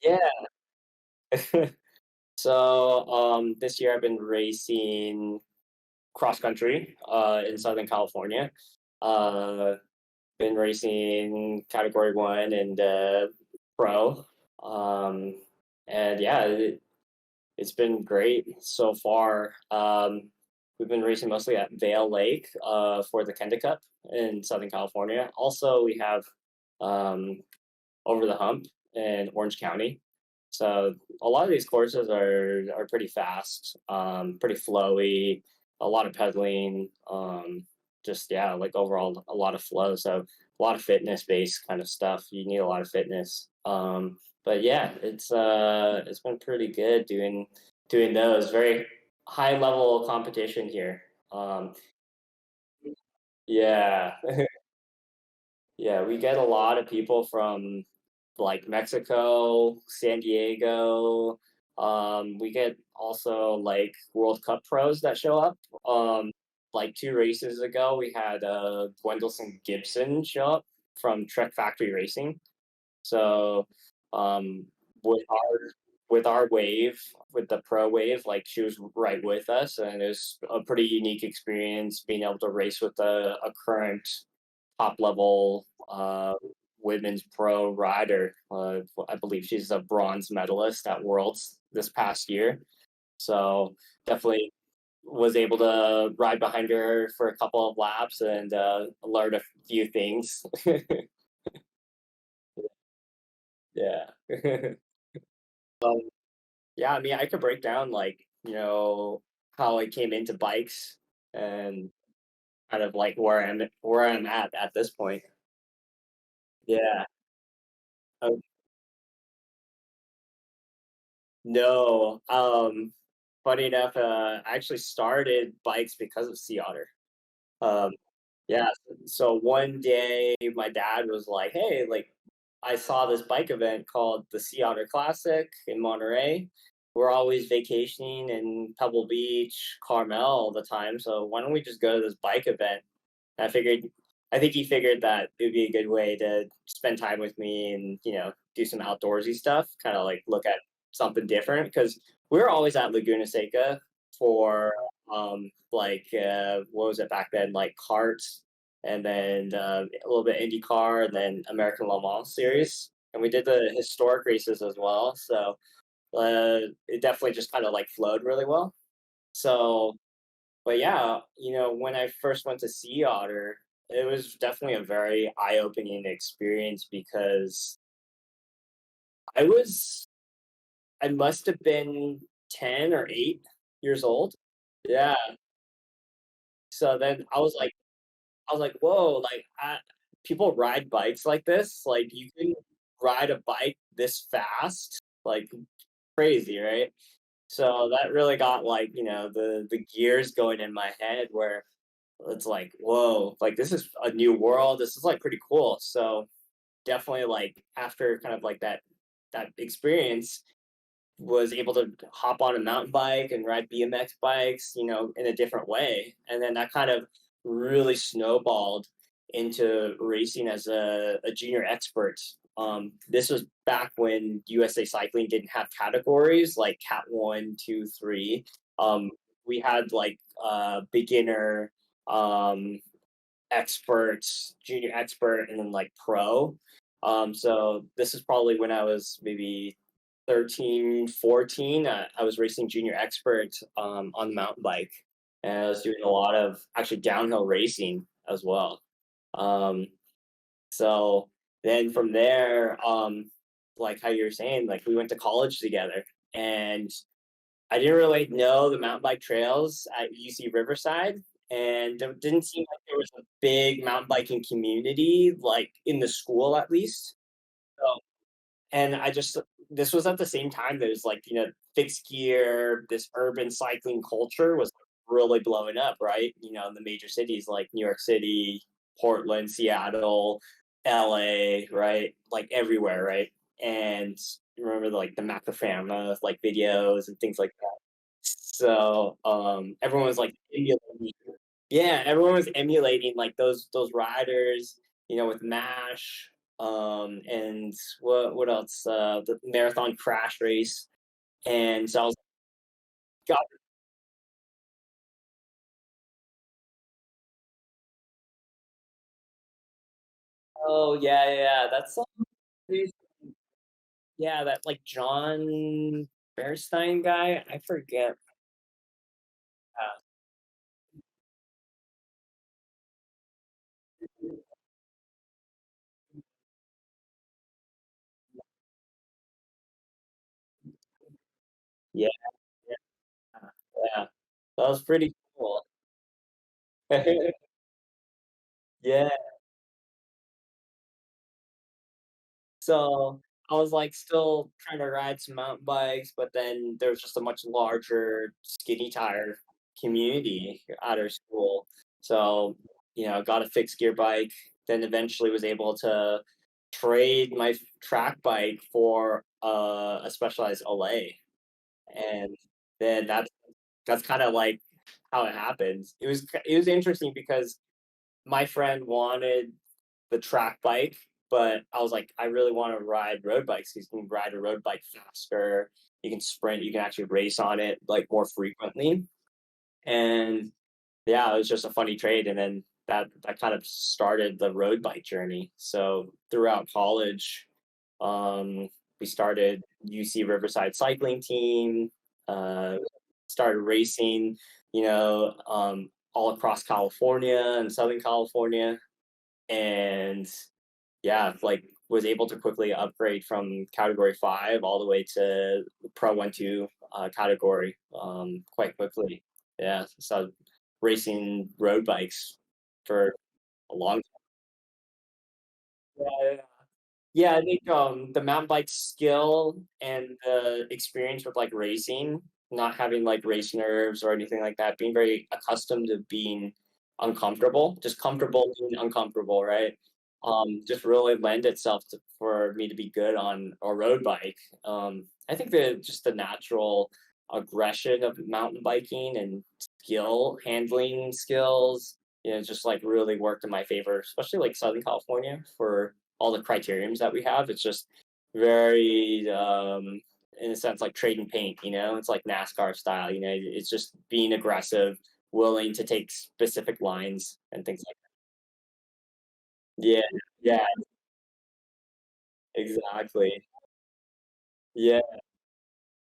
Yeah. So, this year I've been racing cross country, in Southern California. Uh, been racing category one and pro. Um, and yeah, it's been great so far. We've been racing mostly at Vail Lake for the Kenda Cup in Southern California. Also, we have um, Over the Hump in Orange County. So a lot of these courses are pretty fast, pretty flowy, a lot of pedaling, just yeah, like overall a lot of flow. So a lot of fitness based kind of stuff. You need a lot of fitness. But yeah, it's been pretty good doing those. Very high level competition here. Yeah, yeah, we get a lot of people from like Mexico, San Diego. We get also like World Cup pros that show up. Like 2 races ago, we had Gwendolyn Gibson show up from Trek Factory Racing. So um, with our wave, with the pro wave, like she was right with us, and it was a pretty unique experience being able to race with a current top level women's pro rider. I believe she's a bronze medalist at Worlds this past year. So definitely was able to ride behind her for a couple of laps and learn a few things. Yeah. um, yeah, I mean, I could break down like how I came into bikes and kind of like where I'm at this point. Yeah. No, funny enough, I actually started bikes because of Sea Otter. Um, yeah, so one day my dad was like, "Hey, like, I saw this bike event called the Sea Otter Classic in Monterey. We're always vacationing in Pebble Beach, Carmel all the time, so why don't we just go to this bike event?" And I think he figured that it would be a good way to spend time with me and do some outdoorsy stuff, kind of like look at something different because we were always at Laguna Seca for like what was it back then, like karts, and then a little bit IndyCar, and then American Le Mans series, and we did the historic races as well. So it definitely just kind of like flowed really well. So but yeah, when I first went to Sea Otter, it was definitely a very eye-opening experience because I was I must have been 10 or 8 years old. Yeah. So then I was like, whoa, like people ride bikes like this. Like you can ride a bike this fast, like crazy, right? So that really got like, the gears going in my head where it's like, whoa, like this is a new world. This is like pretty cool. So definitely like after kind of like that experience was able to hop on a mountain bike and ride BMX bikes, in a different way. And then that kind of really snowballed into racing as a junior expert. This was back when USA Cycling didn't have categories like Cat 1, 2, 3. Um, we had like beginner, um, expert, junior expert, and then like pro. So this is probably when I was maybe 13, 14. I was racing junior expert on the mountain bike, and I was doing a lot of actually downhill racing as well. Um, so then from there, like how you were saying, like we went to college together, and I didn't really know the mountain bike trails at UC Riverside, and there didn't seem like there was a big mountain biking community, like in the school at least. So, and this was at the same time there's like, fixed gear, this urban cycling culture was really blowing up, right? In the major cities like New York City, Portland, Seattle, LA, right? Like everywhere, right? And remember like the Macafama like videos and things like that. So everyone was like emulating, yeah, everyone was emulating like those riders, with Mash. and what else? The marathon crash race, and so I was got. Oh yeah, yeah, yeah, that's yeah, that like John Bearstein guy. I forget. Yeah, yeah, yeah. That was pretty cool. Yeah. So, I was, like, still trying to ride some mountain bikes, but then there was just a much larger skinny tire community at our school. So, got a fixed gear bike, then eventually was able to trade my track bike for, a specialized Olay, and then that's kinda, like, how it happens. It was interesting because my friend wanted the track bike, but I was like, I really want to ride road bikes. You can ride a road bike faster. You can sprint. You can actually race on it like more frequently. And yeah, it was just a funny trade. And then that kind of started the road bike journey. So throughout college, um, we started UC Riverside cycling team. Started racing, all across California and Southern California, and yeah, like was able to quickly upgrade from category 5 all the way to Pro 1-2 category quite quickly. Yeah, so racing road bikes for a long time. Yeah, yeah, I think, the mountain bike skill and the experience with, like, racing, not having, like, race nerves or anything like that, being very accustomed to being uncomfortable, just comfortable being uncomfortable, right? Just really lend itself to for me to be good on a road bike. I think just the natural aggression of mountain biking and handling skills, just, like, really worked in my favor, especially, like, Southern California for all the criteriums that we have. It's just very, in a sense, like trading paint. It's like NASCAR style. It's just being aggressive, willing to take specific lines and things like that. Yeah, yeah, exactly. Yeah.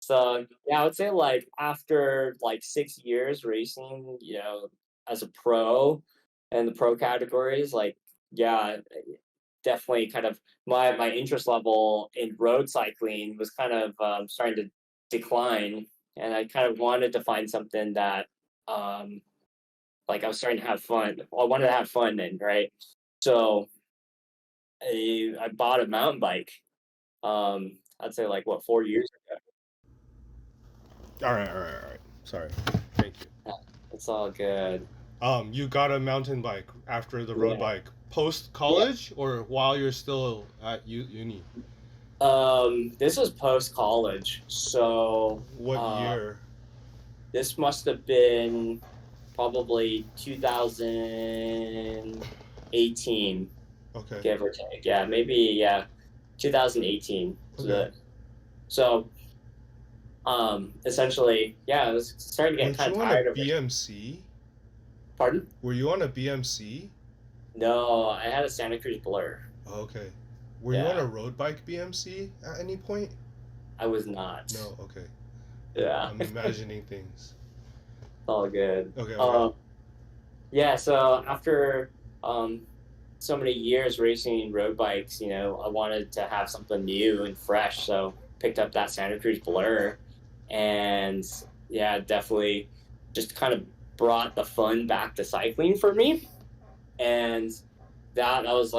So yeah, I would say like after like 6 years racing, as a pro and the pro categories, like yeah, definitely kind of my interest level in road cycling was kind of starting to decline, and I kind of wanted to find something that um, like I was starting to have fun. Well, I wanted to have fun then, right? So I bought a mountain bike. I'd say like what 4 years All right. Sorry. Thank you. ago. It's all good. You got a mountain bike after the road Yeah, bike post yeah. college or while you're still at uni? This was post college, so What year? this must have been probably 2018, Okay. give or take. Yeah, maybe, yeah, 2018. Okay. So essentially, yeah, I was starting to get Weren't kind you of on a tired of it. BMC? Pardon? Were you on a BMC? No, I had a Santa Cruz Blur. Okay. Were you on Yeah, a road bike BMC at any point? I was not. No. Okay. Yeah, I'm it's imagining things. all good. Okay. Okay. Yeah, so after so many years racing road bikes, I wanted to have something new and fresh, so picked up that Santa Cruz Blur, and yeah, definitely just kind of brought the fun back to cycling for me, and that was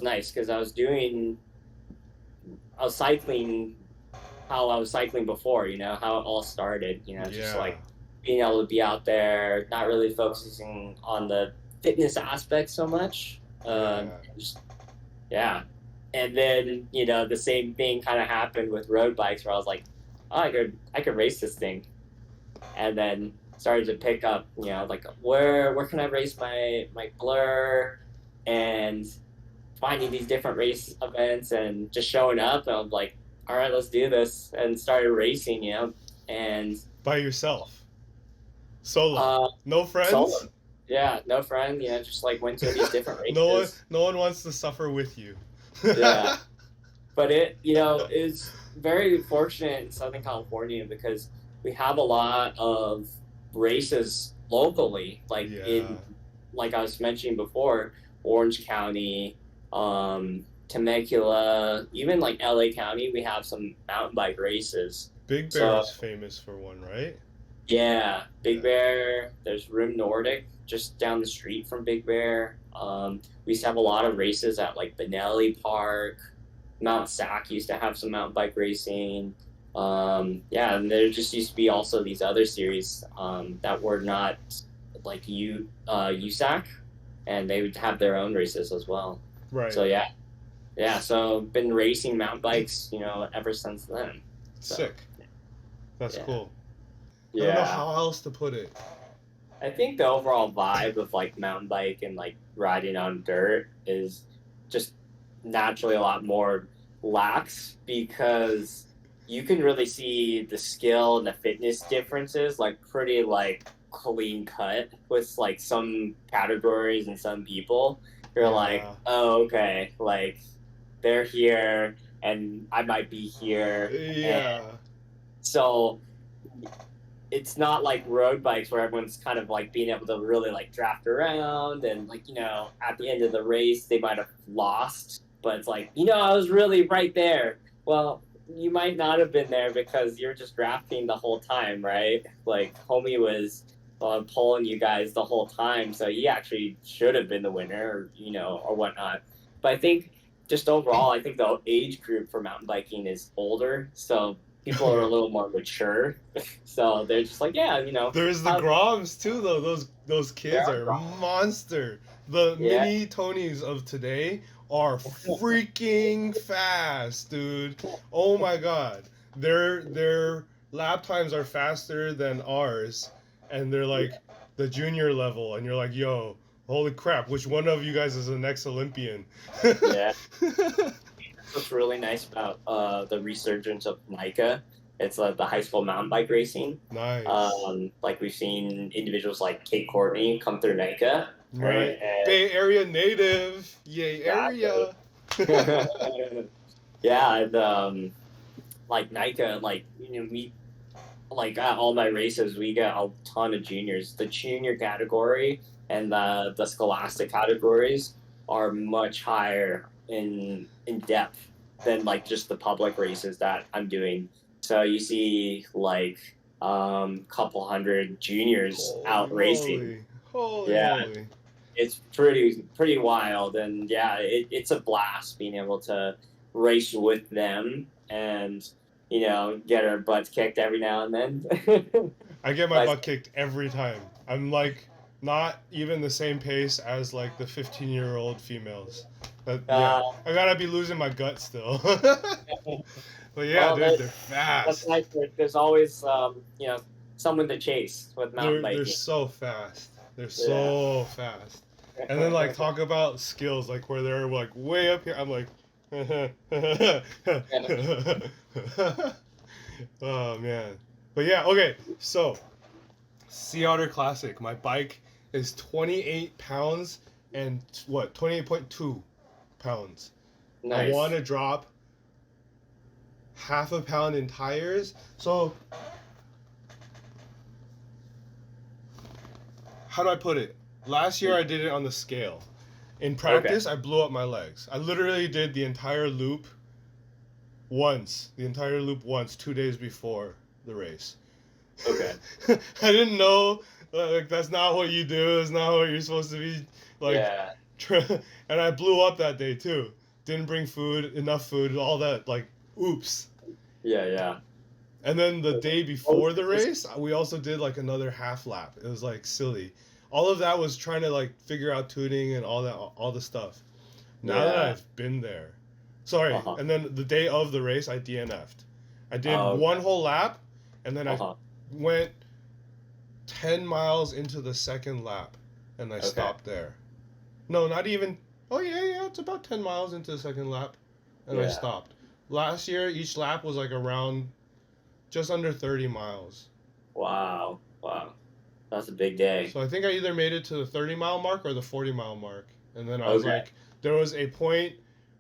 nice because I was cycling how I was cycling before, how it all started, just Yeah. like being able to be out there, not really focusing on the fitness aspect so much. Yeah. Just, yeah. And then, the same thing kind of happened with road bikes where I was like, oh, I could race this thing. And then started to pick up, like where can I race my blur? And finding these different race events and just showing up. And I'm like, all right, let's do this, and started racing. And By yourself, solo, uh, no friends. solo. Yeah, no friend. Just like went to these different races. No one wants to suffer with you. Yeah, but it is very fortunate in Southern California because we have a lot of races locally, Yeah, like I was mentioning before, Orange County, Temecula, even like LA County, we have some mountain bike races. Big Bear So is famous for one, right? yeah, Big Yeah. Bear. There's Rim Nordic just down the street from Big Bear. We used to have a lot of races at like Benelli Park. Mount Sac used to have some mountain bike racing. Yeah, and there just used to be also these other series that were not like USAC, and they would have their own races as well. Right. So yeah. So been racing mountain bikes, ever since then. So Sick. That's yeah, cool. I don't know yeah. how else to put it. I think the overall vibe of like mountain bike and like riding on dirt is just naturally a lot more lax because you can really see the skill and the fitness differences like pretty like clean cut with like some categories and some people. You're like, Yeah. oh, okay, like they're here and I might be here. And Yeah. so it's not like road bikes where everyone's kind of like being able to really like draft around and like at the end of the race they might have lost, but it's like I was really right there. Well, you might not have been there because you're just drafting the whole time, right? Like homie was pulling you guys the whole time, so he actually should have been the winner, or whatnot. But I think just overall, I think the age group for mountain biking is older, so people are a Okay. little more mature. So they're just like, yeah, There's the have, Groms too, though. Those there kids are are problems. monster. The Yeah. mini Tonys of today are freaking fast, dude. Oh my god, their lap times are faster than ours, and they're like the junior level, and you're like, yo, holy crap, which one of you guys is the next Olympian? Yeah. That's what's really nice about the resurgence of NICA. It's the high school mountain bike racing. Nice. Like we've seen individuals like Kate Courtney come through NICA, right? Right. And Bay Area native. Yay, exactly. area. Yeah, and like NICA, like we like at all my races, we get a ton of juniors. The junior category and the scholastic categories are much higher in depth than like just the public races that I'm doing. So you see like couple hundred juniors Holy out racing. moly. Holy Yeah, moly. it's pretty wild, and yeah, it's a blast being able to race with them and get our butts kicked every now and then. I get my But butt kicked every time. I'm like not even the same pace as like the 15-year-old females. But yeah, uh, I gotta be losing my gut still. But yeah, well, dude, they're that's fast. nice. There's always someone to chase with mountain They're biking. so fast. They're Yeah. so fast. And then like talk about skills like where they're like way up here. I'm like, oh man. But yeah, okay. So Sea Otter Classic. My bike is 28 pounds and what? 28.2 pounds. I want Nice. to drop half a pound in tires. So how do I put it? Last year I did it on the scale. In Okay. practice, I blew up my legs. I literally did the entire loop once. The entire loop once, 2 days before the race. Okay. I didn't know like that's not what you do. It's not what you're supposed to be like. Yeah. And I blew up that day too. Didn't bring food, enough food, all that. Like, oops. Yeah. Yeah. And then the day Oh, before the race, we also did like another half lap. It was like silly. All of that was trying to like figure out tuning and all that, all the stuff. Now that yeah. I've been there, sorry. Uh-huh. And then the day of the race, I DNF'd. I did Oh, one okay. whole lap, and then I Uh-huh. went 10 miles into the second lap, and I Okay. stopped there. No, not even. Oh yeah, it's about 10 miles into the second lap, and I Yeah. stopped. Last year, each lap was like around just under 30 miles. Wow. Wow. That's a big day. So I think I either made it to the 30-mile mark or the 40-mile mark. And then I was Okay. like, there was a point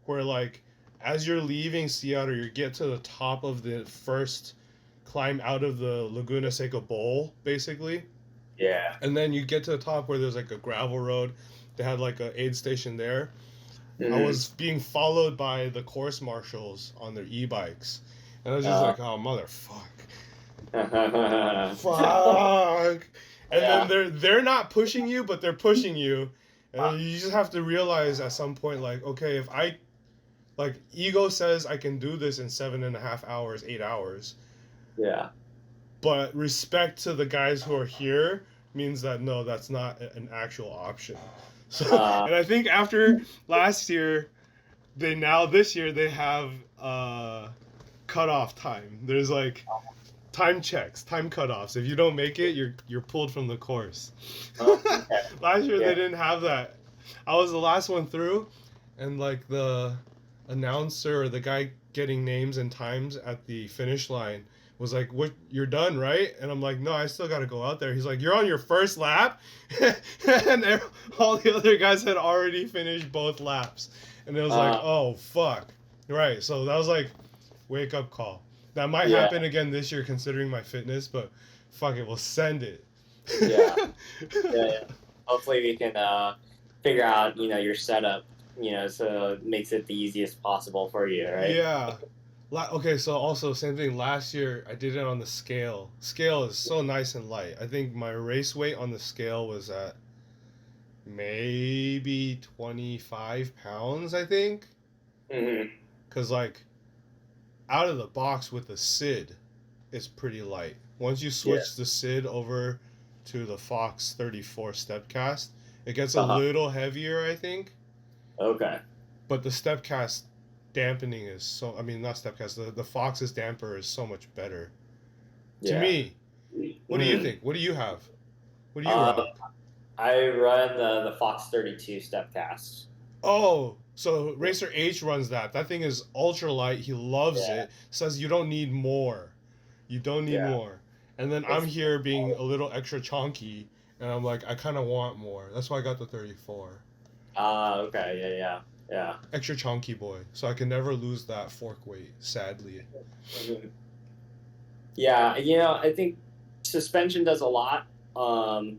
where, like, as you're leaving Sea Otter, you get to the top of the first climb out of the Laguna Seca Bowl, basically. Yeah. And then you get to the top where there's like a gravel road. They had like a aid station there. I Hmm. was being followed by the course marshals on their e-bikes. And I was just Uh, like, oh, motherfuck. yeah. Fuck. And then they're not pushing you, but they're pushing you. And then you just have to realize at some point, like, okay, if I like ego says I can do this in 7.5 hours, 8 hours, Yeah. but respect to the guys who are here means that no, that's not an actual option. So, Uh, and I think after last year, this year they have cutoff time. There's like time checks, time cutoffs. If you don't make it, you're pulled from the course. okay. Last year Yeah. they didn't have that. I was the last one through, and like the announcer or the guy getting names and times at the finish line was like, "What? You're done, right?" And I'm like, "No, I still got to go out there." He's like, "You're on your first lap," and all the other guys had already finished both laps, and it was like, Uh, "Oh fuck!" Right. So that was like, wake up call. That might yeah. happen again this year considering my fitness, but fuck it, we'll send it. Yeah. Yeah. Yeah. Hopefully we can figure out, your setup, so it makes it the easiest possible for you, right? Yeah. Okay, so also same thing. Last year I did it on the scale. Scale is so nice and light. I think my race weight on the scale was at maybe 25 pounds, I think. Hmm. Because, like, out of the box with the SID, it's pretty light. Once you Yeah. switch the SID over to the Fox 34 Stepcast, it gets a Uh-huh. little heavier, I think. Okay. But the Stepcast dampening is so. I mean, not Stepcast. The Fox's damper is so much better. To Yeah. me, what do you Hmm. think? What do you have? What do you Um, rock? I run the Fox 32 step cast. Oh, so Racer H runs that. That thing is ultra light. He loves Yeah. it. Says you don't need more. You don't need Yeah. more. And then I'm It's here being a little extra chunky, and I'm like, I kind of want more. That's why I got the 34. okay. Yeah. Yeah. Yeah. Extra chunky boy. So I can never lose that fork weight, sadly. Mhm. Yeah, I think suspension does a lot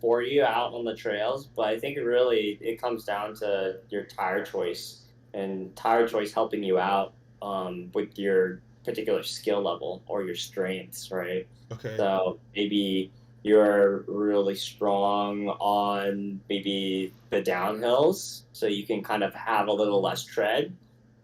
for you out on the trails, but I think it comes down to your tire choice and tire choice helping you out with your particular skill level or your strengths, right? Okay. So maybe you're really strong on maybe the downhills, so you can kind of have a little less tread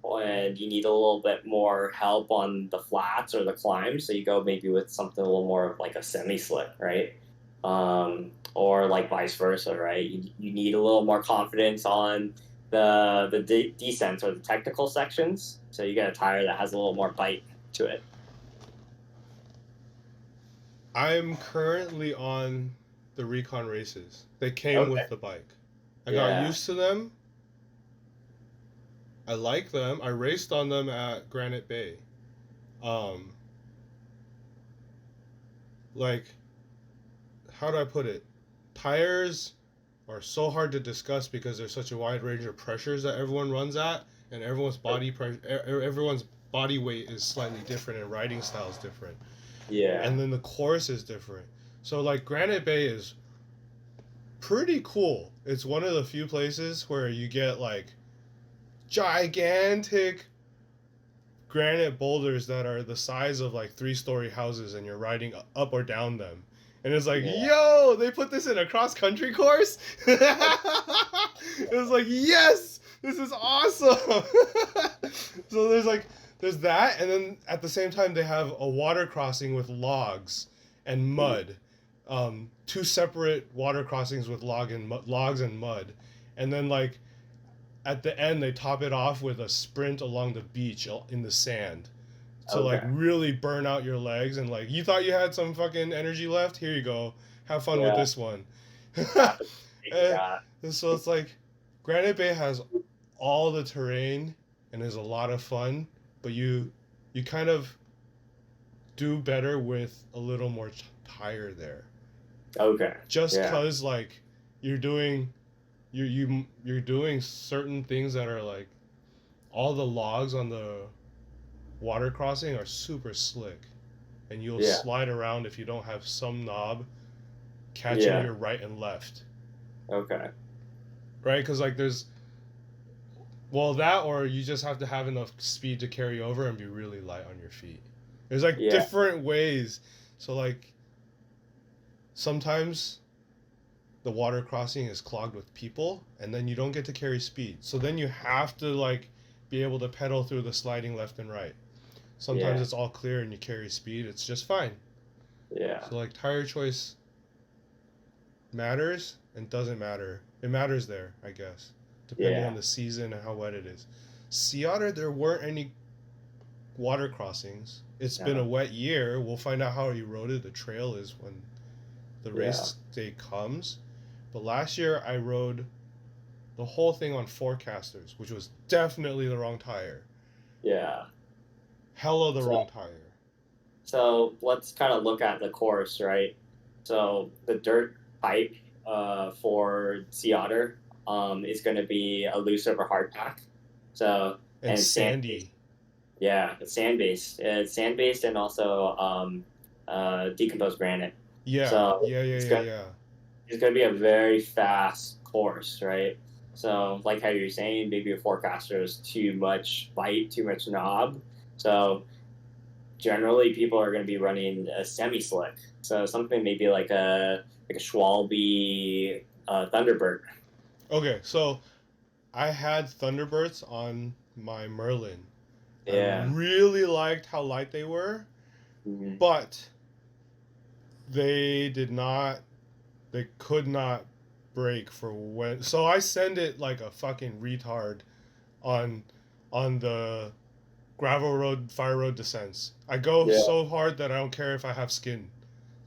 and you need a little bit more help on the flats or the climbs, so you go maybe with something a little more of like a semi slick, right? Or like vice versa, right? You need a little more confidence on the descents or the technical sections, so you get a tire that has a little more bite to it. I'm currently on the Recon races. They came Okay. with the bike. I got Yeah. used to them. I like them. I raced on them at Granite Bay. Um, like, how do I put it? Tires are so hard to discuss because there's such a wide range of pressures that everyone runs at, and everyone's body weight is slightly different, and riding style is different, Yeah. and then the course is different. So like Granite Bay is pretty cool. It's one of the few places where you get like gigantic granite boulders that are the size of like 3-story houses, and you're riding up or down them. And it's like, Yeah. yo, they put this in a cross country course. It was like, yes, this is awesome. So there's that, and then at the same time they have a water crossing with logs and mud, two separate water crossings with logs and mud, and then like at the end they top it off with a sprint along the beach in the sand to like Okay. really burn out your legs, and like you thought you had some fucking energy left, here you go, have fun with Yeah. this one. Got the and, got. and so it's like Granite Bay has all the terrain and is a lot of fun, but you kind of do better with a little more tire there. Okay. Just Yeah. cause like you're doing you're doing certain things that are like all the logs on the water crossing are super slick, and you'll Yeah. slide around if you don't have some knob catching Yeah. your right and left, Okay. right? Because like there's well that or you just have to have enough speed to carry over and be really light on your feet. There's like Yeah. different ways. So like sometimes the water crossing is clogged with people and then you don't get to carry speed. So then you have to like be able to pedal through the sliding left and right. Sometimes Yeah. it's all clear and you carry speed, it's just fine. Yeah. So like tire choice matters and doesn't matter. It matters there, I guess, depending on Yeah. the season and how wet it is. Sea Otter, there weren't any water crossings. It's been a No. wet year. We'll find out how eroded the trail is when the Yeah. race day comes. But last year I rode the whole thing on forecasters, which was definitely the wrong tire. Yeah. Hella the wrong So tire. so let's kind of look at the course, right? So the dirt pipe for Sea Otter is going to be a loose over hard pack. So And and sand based. sandy. Yeah, it's sand based. It's sand based and also decomposed granite. Yeah, So yeah, yeah, it's yeah, gonna yeah. it's gonna be a very fast course, right? So like how you're saying, maybe a forecaster is too much bite, too much knob. So generally people are going to be running a semi slick. So something maybe like a Schwalbe Thunder Burt. Okay, so I had Thunderbursts on my Merlin. I Yeah. really liked how light they were, Mm-hmm. but they did not, they could not break for when. So I send it like a fucking retard on on the gravel road, fire road descents. I go Yeah. so hard that I don't care if I have skin.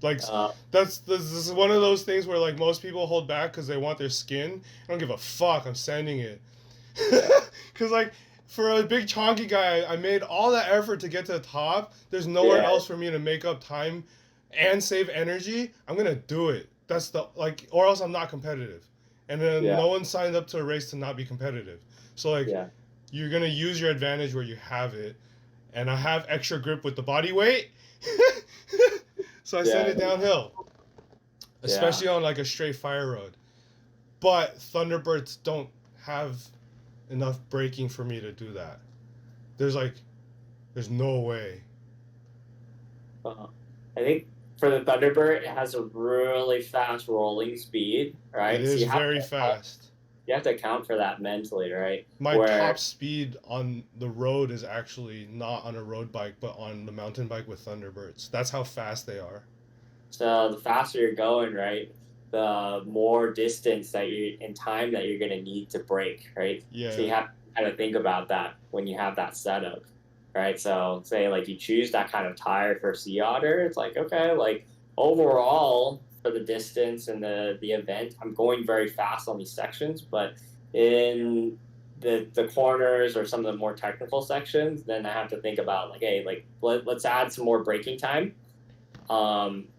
Like Uh, that's this is one of those things where like most people hold back because they want their skin. I don't give a fuck. I'm sending it. yeah. Because like for a big chonky guy, I made all that effort to get to the top. There's nowhere Yeah. else for me to make up time and save energy. I'm gonna do it. That's the like, or else I'm not competitive. And then Yeah. no one signed up to a race to not be competitive. So like Yeah. you're gonna use your advantage where you have it. And I have extra grip with the body weight. So I send Yeah. it downhill, Yeah. especially on like a straight fire road. But Thunderbirds don't have enough braking for me to do that. There's like, there's no way. Uh, I think for the Thunderbird, it has a really fast rolling speed, It right? So is very fast. you have to account for that mentally, right? My top Where speed on the road is actually not on a road bike, but on the mountain bike with Thunderbirds. That's how fast they are. so the faster you're going, right, the more distance that you in time that you're gonna need to brake, right? So Yeah. you have to kind of think about that when you have that setup, right? So say like you choose that kind of tire for Sea Otter, it's like okay, like overall for the distance and the event, I'm going very fast on these sections, but in the corners or some of the more technical sections, then I have to think about like, hey, like let's add some more braking time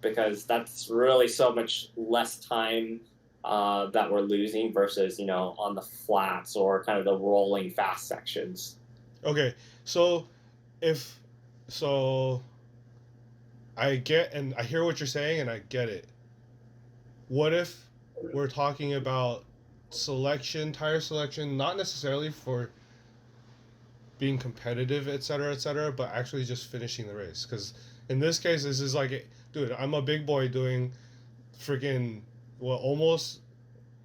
because that's really so much less time that we're losing versus on the flats or kind of the rolling fast sections. Okay. So if so I get and I hear what you're saying and I get it. What if we're talking about selection, tire selection, not necessarily for being competitive, etc., but actually just finishing the race? Because in this case, this is like, dude, I'm a big boy doing freaking, well, almost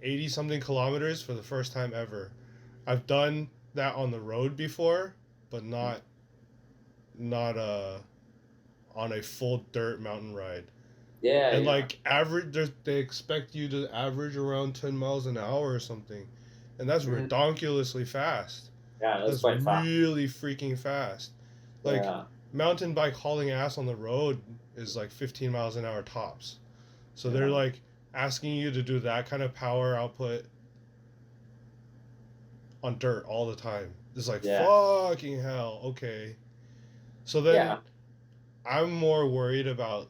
80 something kilometers for the first time ever. I've done that on the road before, but not on a full dirt mountain ride. Yeah, And yeah, like average, they expect you to average around 10 miles an hour or something, and that's hmm ridiculously fast. yeah. That's That's quite fast. really freaking fast. Like Yeah, mountain bike hauling ass on the road is like 15 miles an hour tops. So they're yeah, like asking you to do that kind of power output on dirt all the time. It's like Yeah. fucking hell. Okay. So then Yeah. I'm more worried about,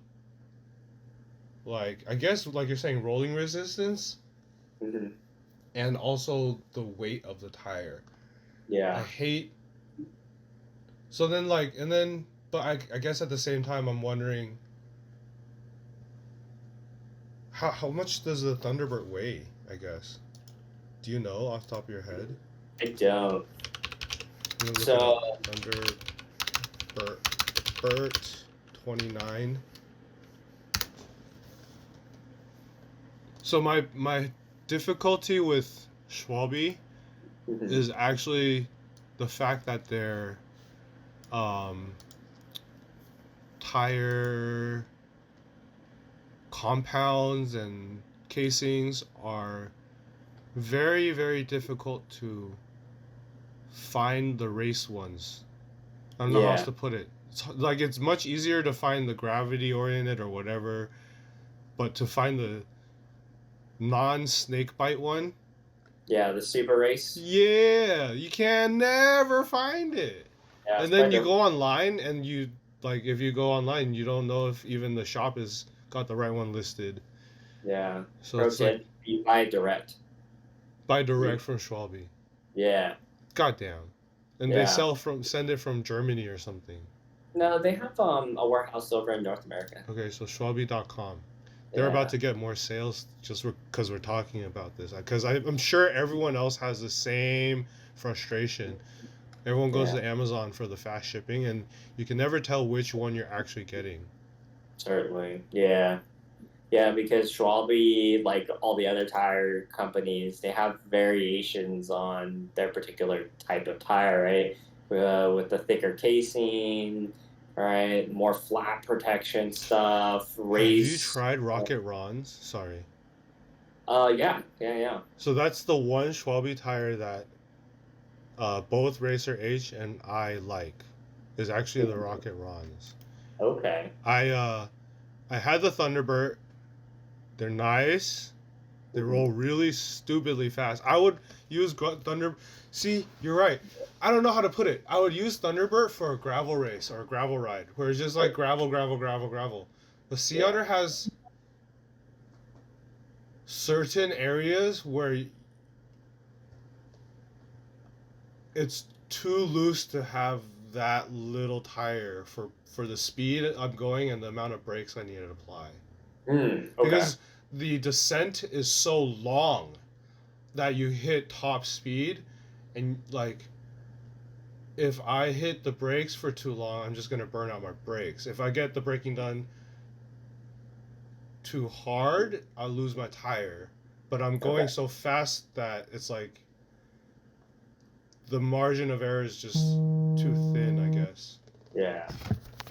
like, I guess like you're saying, rolling resistance Hmm. and also the weight of the tire. I Yeah. hate. So then like and then but I guess at the same time I'm wondering how much does the Thunderbird weigh, I guess. Do you know off the top of your head? I don't. I'm gonna look it up. So Thunderbird 29. So my difficulty with Schwalbe mhm. is actually the fact that their um, tire compounds and casings are very, very difficult to find the race ones. I don't know how else Yeah. to put it. It's like it's much easier to find the gravity oriented or whatever, but to find the non snake bite one, Yeah. The super race. yeah, you can never find it. Yeah. And It's by then you the go online and if you go online, you don't know if even the shop has got the right one listed. yeah. So Pro it's like tip: you buy it direct. buy You, direct from Schwalbe. yeah. Goddamn. And they Yeah. send it from Germany or something. No, they have a warehouse over in North America. Okay, so Schwalbe.com. They're about Yeah. to get more sales just because we're talking about this. Because I'm sure everyone else has the same frustration. Everyone goes Yeah. to Amazon for the fast shipping, and you can never tell which one you're actually getting. Certainly. Yeah. Yeah, because Schwalbe, like all the other tire companies, they have variations on their particular type of tire, right? With the thicker casing, right? More flat protection stuff, Have you race. tried Rocket Ron's? Sorry. Yeah, yeah, yeah. So that's the one Schwalbe tire that both Racer H and I like. Is actually the Mhm. Rocket Ron's. Okay. I had the Thunderbird. They're nice. They Mhm. roll really stupidly fast. I would use Thunder. See, you're right. I don't know how to put it. I would use Thunderbird for a gravel race or a gravel ride, where it's just like gravel, gravel, gravel, gravel. The Sea Yeah. Otter has certain areas where it's too loose to have that little tire for the speed I'm going and the amount of brakes I need to apply. Okay. Because the descent is so long that you hit top speed, and like if I hit the brakes for too long, I'm just gonna burn out my brakes. If I get the braking done too hard, I'll lose my tire. But I'm Okay. going so fast that it's like the margin of error is just too thin, I guess. Yeah.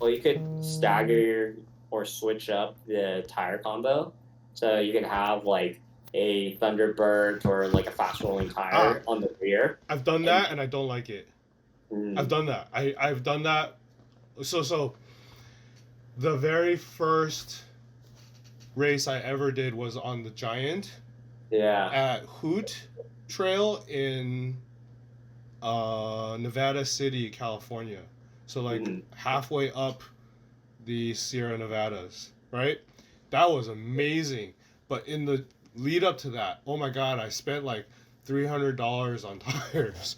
Well, you could stagger or switch up the tire combo. So you could have like a Thunderbird or like a fast rolling Ah, tire on the rear. I've done And that and I don't like it. I've mm, done that. I've done that. So the very first race I ever did was on the Giant yeah. at Hoot Trail in Nevada City, California. So like Mm, halfway up the Sierra Nevadas, right? That was amazing. But in the lead up to that, oh my god, I spent like $300 on tires.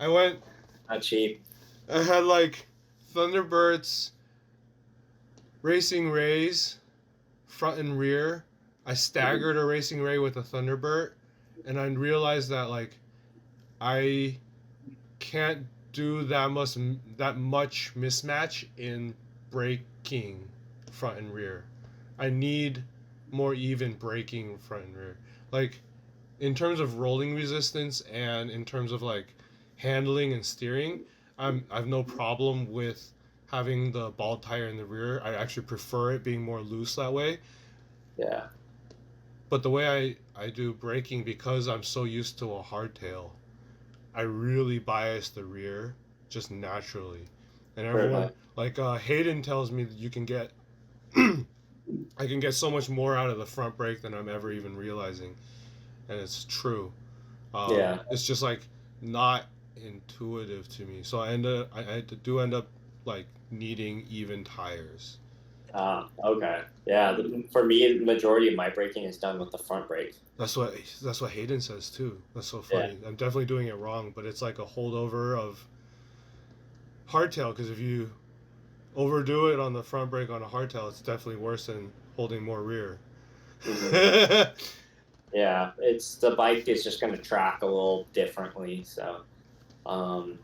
I went. not cheap. I had like Thunderbirds Racing Rays front and rear. I Mhm. staggered a Racing Ray with a Thunderbird, and I realized that like I can't do that much mismatch in braking front and rear. I need more even braking front and rear. Like in terms of rolling resistance and in terms of like handling and steering, I've no problem with having the ball tire in the rear. I actually prefer it being more loose that way. Yeah. But the way I do braking, because I'm so used to a hardtail, I really bias the rear just naturally. And Certainly. everyone like Hayden tells me that you can get I can get so much more out of the front brake than I'm ever even realizing, and it's true. Yeah. It's just like not intuitive to me. So I do end up like needing even tires. Okay. Yeah. For me, the majority of my braking is done with the front brake. That's what that's what Hayden says too. That's so Yeah. funny. I'm definitely doing it wrong, but it's like a holdover of hardtail because if you overdo it on the front brake on a hardtail, it's definitely worse than holding more rear. Hmm. Yeah. It's the bike is just going to track a little differently. So, um,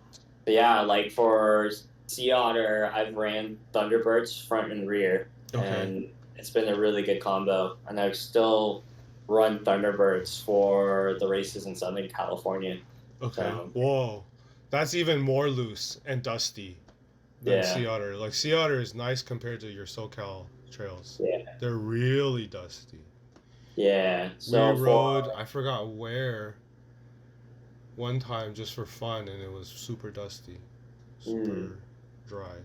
but yeah, like for Sea Otter, I've ran Thunderburts front and rear, Okay. and it's been a really good combo. And I've still run Thunderbirds for the races in Southern California. Okay. So Whoa. That's even more loose and dusty than yeah, Sea Otter. Like Sea Otter is nice compared to your SoCal trails. yeah, They're really dusty. yeah. We So for rode, I forgot where, one time just for fun, and it was super dusty, mm, super dry.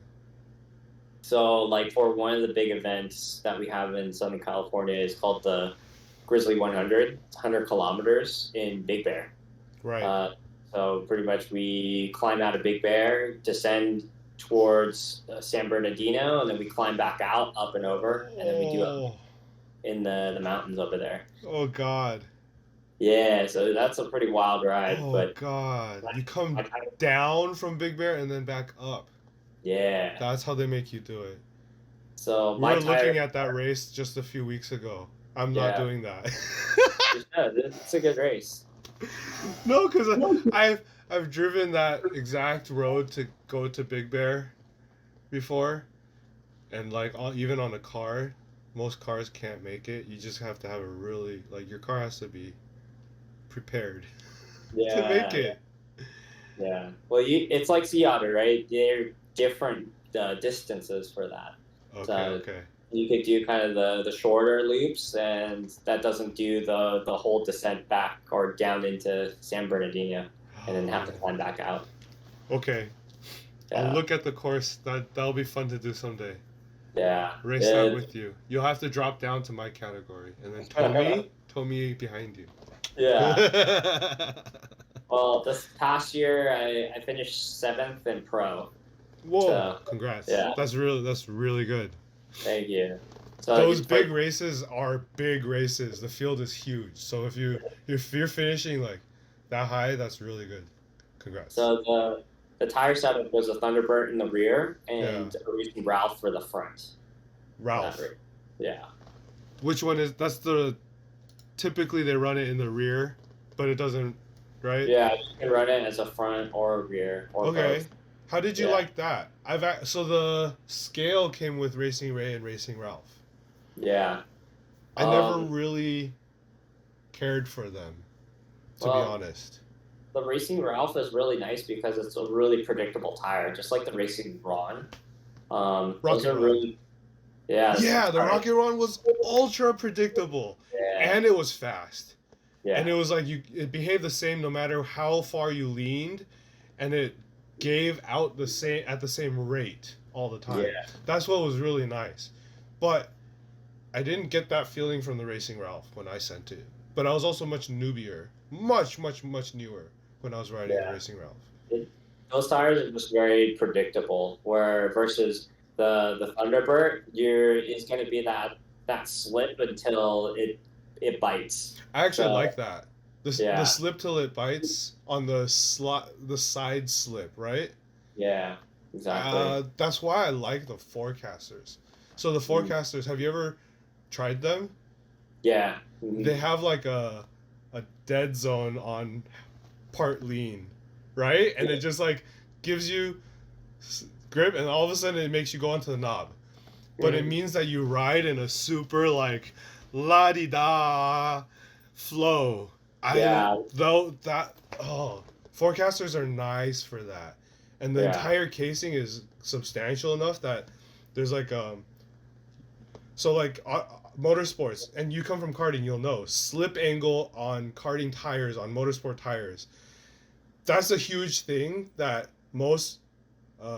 like for one of the big events that we have in Southern California is called the Grizzly 100. It's 100 kilometers in Big Bear. Right. Uh, so pretty much we climb out of Big Bear, descend towards San Bernardino, and then we climb back out, up and over, and then we do it Oh, in the mountains over there. oh God. Yeah, so that's a pretty wild ride, Oh but God. my, You come my time, down from Big Bear and then back up. yeah. That's how they make you do it. So We my were tire, looking at that race just a few weeks ago. I'm not yeah, doing that. yeah, it's a good race. No, because I've driven that exact road to go to Big Bear before, and like even on a car, most cars can't make it. You just have to have a really like your car has to be prepared to make Yeah, it. yeah. Well, it's like Sea Otter, right? They're different distances for that. Okay, So okay. you could do kind of the shorter loops, and that doesn't do the whole descent back or down into San Bernardino, and then have to climb back out. Okay, I'll Yeah, look at the course. That'll be fun to do someday. yeah. Race that with you. You'll have to drop down to my category, and then tow me behind you. Yeah. Well, this past year I finished seventh in pro. Whoa! So Congrats. yeah, That's really good. thank you. So Those for big races are big races. The field is huge. So if you're finishing like that high, that's really good. Congrats. so the tire setup was a Thunderbird in the rear Yeah. and a Reese Ralph for the front. For that Ralph. rear. Yeah. Which one is that's the typically they run it in the rear, but it doesn't, right? Yeah, you can run it as a front or a rear or Okay. both. How did you Yeah. like that? So the scale came with Racing Ray and Racing Ralph. Yeah. I never Um, really cared for them, to be well, honest. the Racing Ralph is really nice because it's a really predictable tire, just like the Racing Ron. Those Rocket are Ron. really, yeah, Yeah, the tires. Rocket Ron was ultra predictable, Yeah, and it was fast, and yeah, it was like it behaved the same no matter how far you leaned, and it gave out the same at the same rate all the time. yeah, That's what was really nice, but I didn't get that feeling from the Racing Ralph when I sent it. But I was also much newbier, much newer when I was riding the yeah. Racing Ralph. It, those tires are just very predictable. Where versus the Thunderbird, it's going to be that slip until it bites. I actually So like that. The yeah, slip till it bites on the side slip, right? yeah, exactly. That's why I like the forecasters. So the Mm. forecasters, have you ever tried them? Yeah. Hmm. They have like a dead zone on part lean, right? And it just like gives you grip, and all of a sudden it makes you go onto the knob. But it Hmm. means that you ride in a super like la di da flow. I Yeah, though that oh forecasters are nice for that, and the yeah, entire casing is substantial enough that there's like so like motorsports, and you come from karting, you'll know slip angle on karting tires on motorsport tires. That's a huge thing that most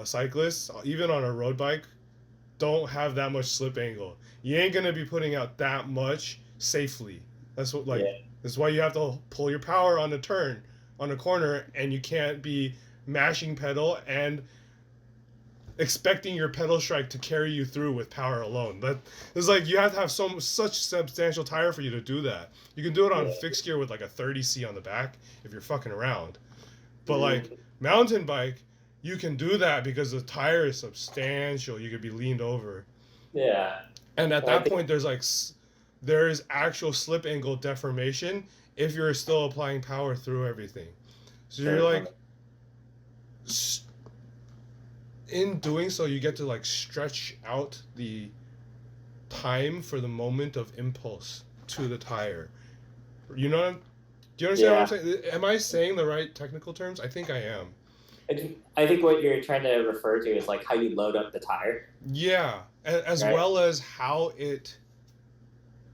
cyclists, even on a road bike, don't have that much slip angle. You ain't gonna be putting out that much safely. That's what like yeah. That's why you have to pull your power on the turn, on the corner, and you can't be mashing pedal and expecting your pedal strike to carry you through with power alone. That it's like you have to have such substantial tire for you to do that. You can do it on Yeah. fixed gear with like a 30C on the back if you're fucking around. But like Mhm. mountain bike, you can do that because the tire is substantial. You could be leaned over. Yeah. And at And I that think point there's like there is actual slip angle deformation if you're still applying power through everything. So you're certainly. like in doing so you get to like stretch out the time for the moment of impulse to the tire. You know, do you understand what I'm Yeah. saying? Am I saying the right technical terms? I think I am. I think what you're trying to refer to is like how you load up the tire, Yeah, as right? well as how it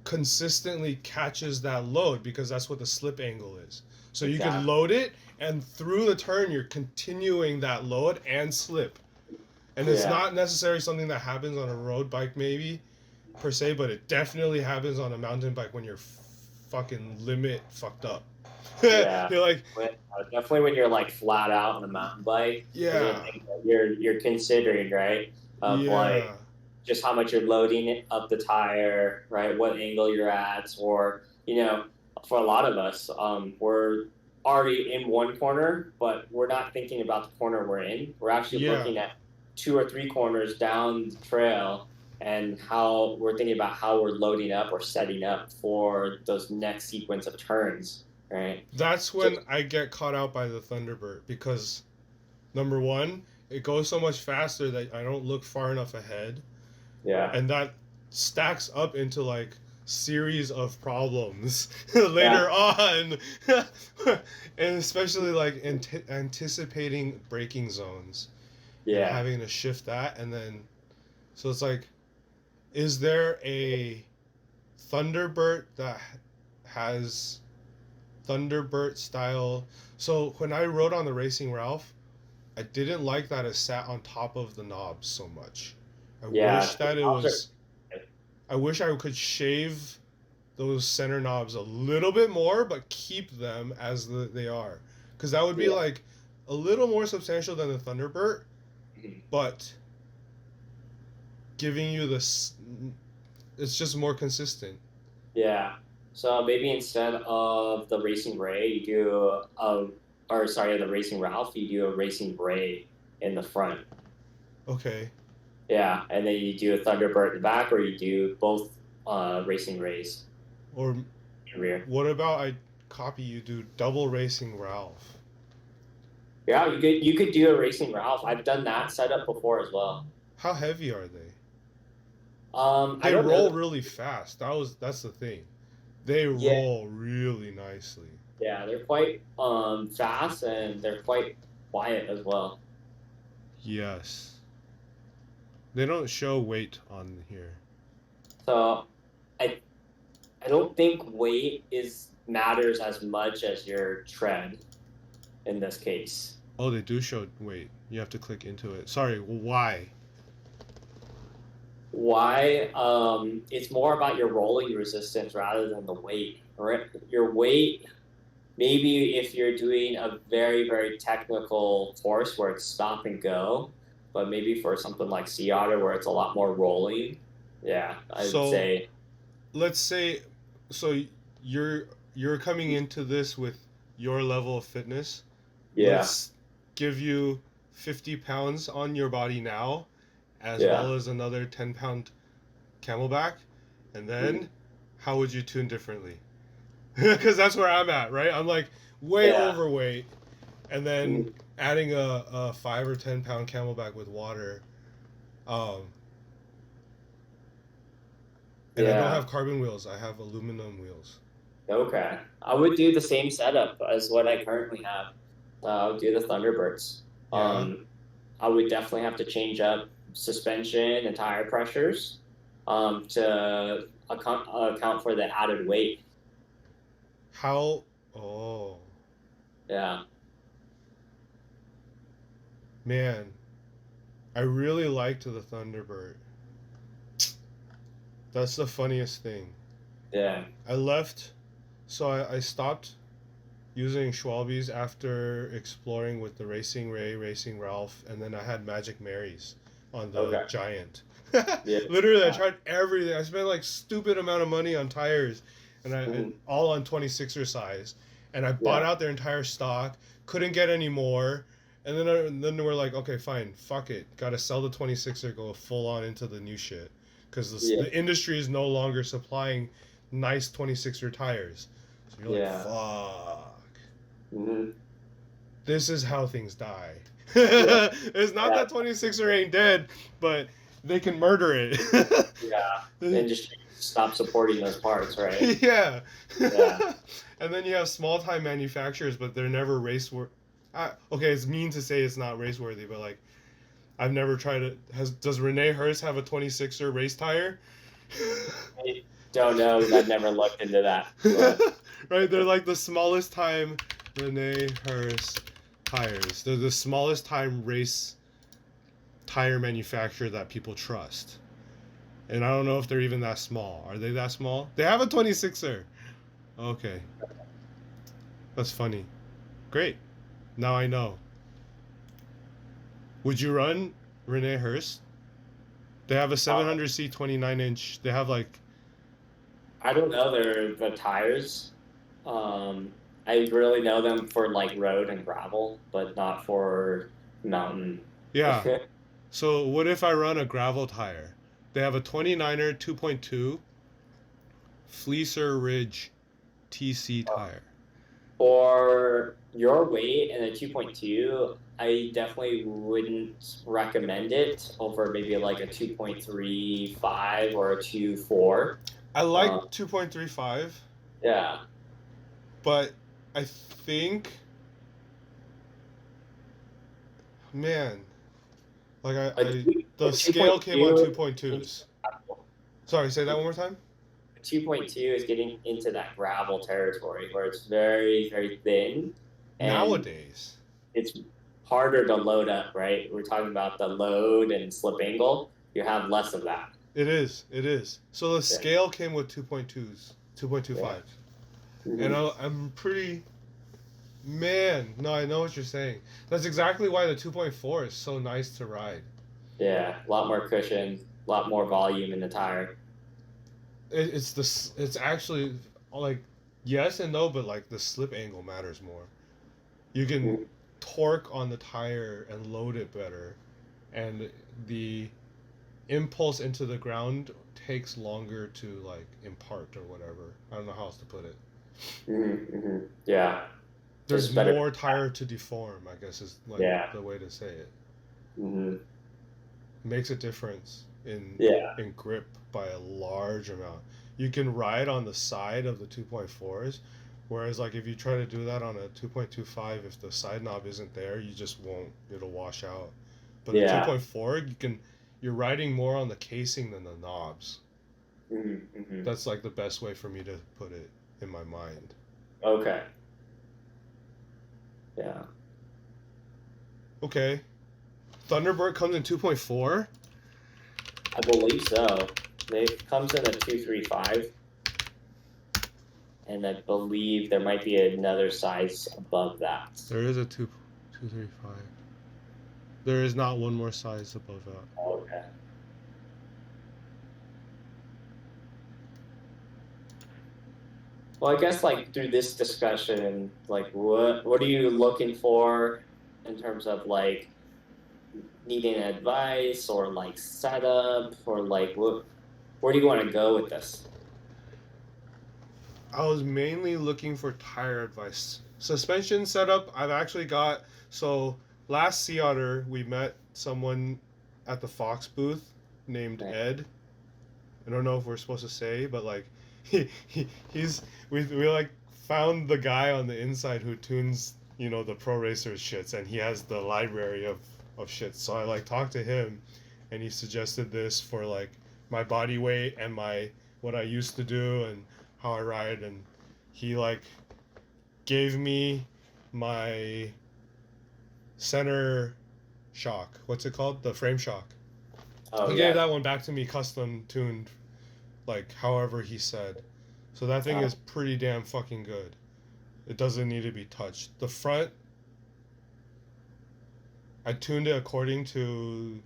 consistently catches that load because that's what the slip angle is. So you can Exactly. load it and through the turn you're continuing that load and slip. And it's Yeah. not necessarily something that happens on a road bike maybe per se, but it definitely happens on a mountain bike when you're fucking limit fucked up. Yeah. You're like, Definitely when you're like flat out on a mountain bike, those are the yeah, things that you're considering, right? Of like yeah, just how much you're loading it up the tire, right? What angle you're at, or for a lot of us, we're already in one corner, but we're not thinking about the corner we're in. We're actually yeah. looking at two or three corners down the trail and how we're thinking about how we're loading up or setting up for those next sequence of turns, right? That's when Just I get caught out by the Thunderbird because number one, it goes so much faster that I don't look far enough ahead, yeah, and that stacks up into like series of problems yeah, later on, and especially like anticipating braking zones and yeah. having to shift that, and then so it's like, is there a Thunderbird that has Thunderbird style? So when I rode on the Racing Ralph, I didn't like that it sat on top of the knobs so much. I Yeah, wish the that it knobs are was. I wish I could shave those center knobs a little bit more, but keep them as they are, because that would be yeah, like a little more substantial than the Thunderbird, mhm, but giving you this, it's just more consistent. yeah. So maybe instead of the Racing Ray, you do or sorry, the Racing Ralph, you do a Racing Ray in the front. Okay. Yeah, and then you do a Thunderbird in the back, or you do both Racing Rays Or in the rear. what about I copy you do double Racing Ralph? Yeah, you could do a Racing Ralph. I've done that setup before as well. How heavy are they? I They don't know. roll really fast. That's the thing. They Yeah, roll really nicely. yeah, they're quite fast and they're quite quiet as well. Yes. They don't show weight on here. So I I don't think weight is matters as much as your tread in this case. Oh, they do show weight. You have to click into it. Sorry, why? Why? It's more about your rolling resistance rather than the weight. Right? Your weight, maybe if you're doing a very, very technical course where it's stop and go, but maybe for something like Sea Otter where it's a lot more rolling, yeah, I'd So say, let's say, so you're you're coming into this with your level of fitness. yeah, Let's give you 50 pounds on your body now, as yeah. well as another 10-pound camelback, and Mhm. then how would you tune differently? Because that's where I'm at, right? I'm like way Yeah. overweight, and then Mhm. adding a 5 or 10 pound camelback with water, um, and I don't Yeah. have carbon wheels. I have aluminum wheels. Okay. I would do the same setup as what I currently have. I would do the Thunderbirds. Yeah. Um, I would definitely have to change up suspension and tire pressures to account for the added weight. How? Oh Yeah. man, I really liked the Thunderbird. That's the funniest thing. Yeah. I left. So I stopped using Schwalbe's after exploring with the Racing Ray, Racing Ralph, and then I had Magic Marys on the Okay. Giant. Yeah. Literally, I tried everything. I spent like stupid amount of money on tires, and Mhm. all on 26er size, and I bought Yeah. out their entire stock. Couldn't get any more, and then we're like, okay, fine, fuck it. Got to sell the 26er, go full on into the new shit, because Yeah. the industry is no longer supplying nice 26er tires. So you're like, Yeah. fuck. Hmm. This is how things die. Yeah. It's not Yeah. that 26er ain't dead, but they can murder it. Yeah. The industry stop supporting those parts, right? Yeah. Yeah. And then you have small time manufacturers, but they're never race okay, it's mean to say it's not race worthy, but like I've never tried it. Does Renee Hurst have a 26er race tire? I don't know because I've never looked into that. But Right, they're like the smallest time Renee Hurst tires. They're the smallest time race tire manufacturer that people trust. And I don't know if they're even that small. Are they that small? They have a 26er. Okay. That's funny. Great. Now I know. Would you run Renee Hurst? They have a uh, 700C 29-inch. They have like, I don't know the tires. I really know them for like road and gravel, but not for mountain. yeah. So what if I run a gravel tire? They have a 29er 2.2 Fleecer Ridge TC tire. For your weight and a 2.2, I definitely wouldn't recommend it over maybe like a 2.35 or a 2.4. I like Um, 2.35, yeah, but I think, man, like a, the a scale came on 2.2 2.2s. Sorry, say that one more time. 2.2 is getting into that gravel territory where it's very, very thin and Nowadays, it's harder to load up, right? We're talking about the load and slip angle. You have less of that. it is. It is. So the Yeah. scale came with 2.2s, Yeah. 2.25, and Hmm. I'm pretty. Man, no, I know what you're saying. That's exactly why the 2.4 is so nice to ride. Yeah. A lot more cushion, a lot more volume in the tire. It's actually like yes and no, but like the slip angle matters more. You can Mhm. torque on the tire and load it better, and the impulse into the ground takes longer to like impart or whatever. I don't know how else to put it. Yeah. There's Just better. more tire to deform, I guess is like Yeah. the way to say it. Hmm. Makes a difference Yeah. in grip by a large amount. You can ride on the side of the 2.4s, whereas like if you try to do that on a 2.25, if the side knob isn't there, you just won't. It'll wash out. But a Yeah. 2.4, you're riding more on the casing than the knobs. Hmm. That's like the best way for me to put it in my mind. Okay. Yeah. Okay. Thunderbird comes in 2.4. I believe so. It comes in a 235, and I believe there might be another size above that. There is a 235. There is not one more size above that. Okay. Well, I guess like through this discussion, like what are you looking for in terms of like needing advice or like setup or like what where do you want to go with this? I was mainly looking for tire advice. Suspension setup, I've actually got. So last Sea Otter, we met someone at the Fox booth named Right. Ed. I don't know if we're supposed to say, but like, he's we like found the guy on the inside who tunes the pro racers shits, and he has the library of shits. So I like talked to him, and he suggested this for like my body weight and my what I used to do and how I ride, and he like gave me my center shock. What's it called? The frame shock. Oh He gave yeah. that one back to me custom tuned, like however he said. So that thing is pretty damn fucking good. It doesn't need to be touched. The front, I tuned it according to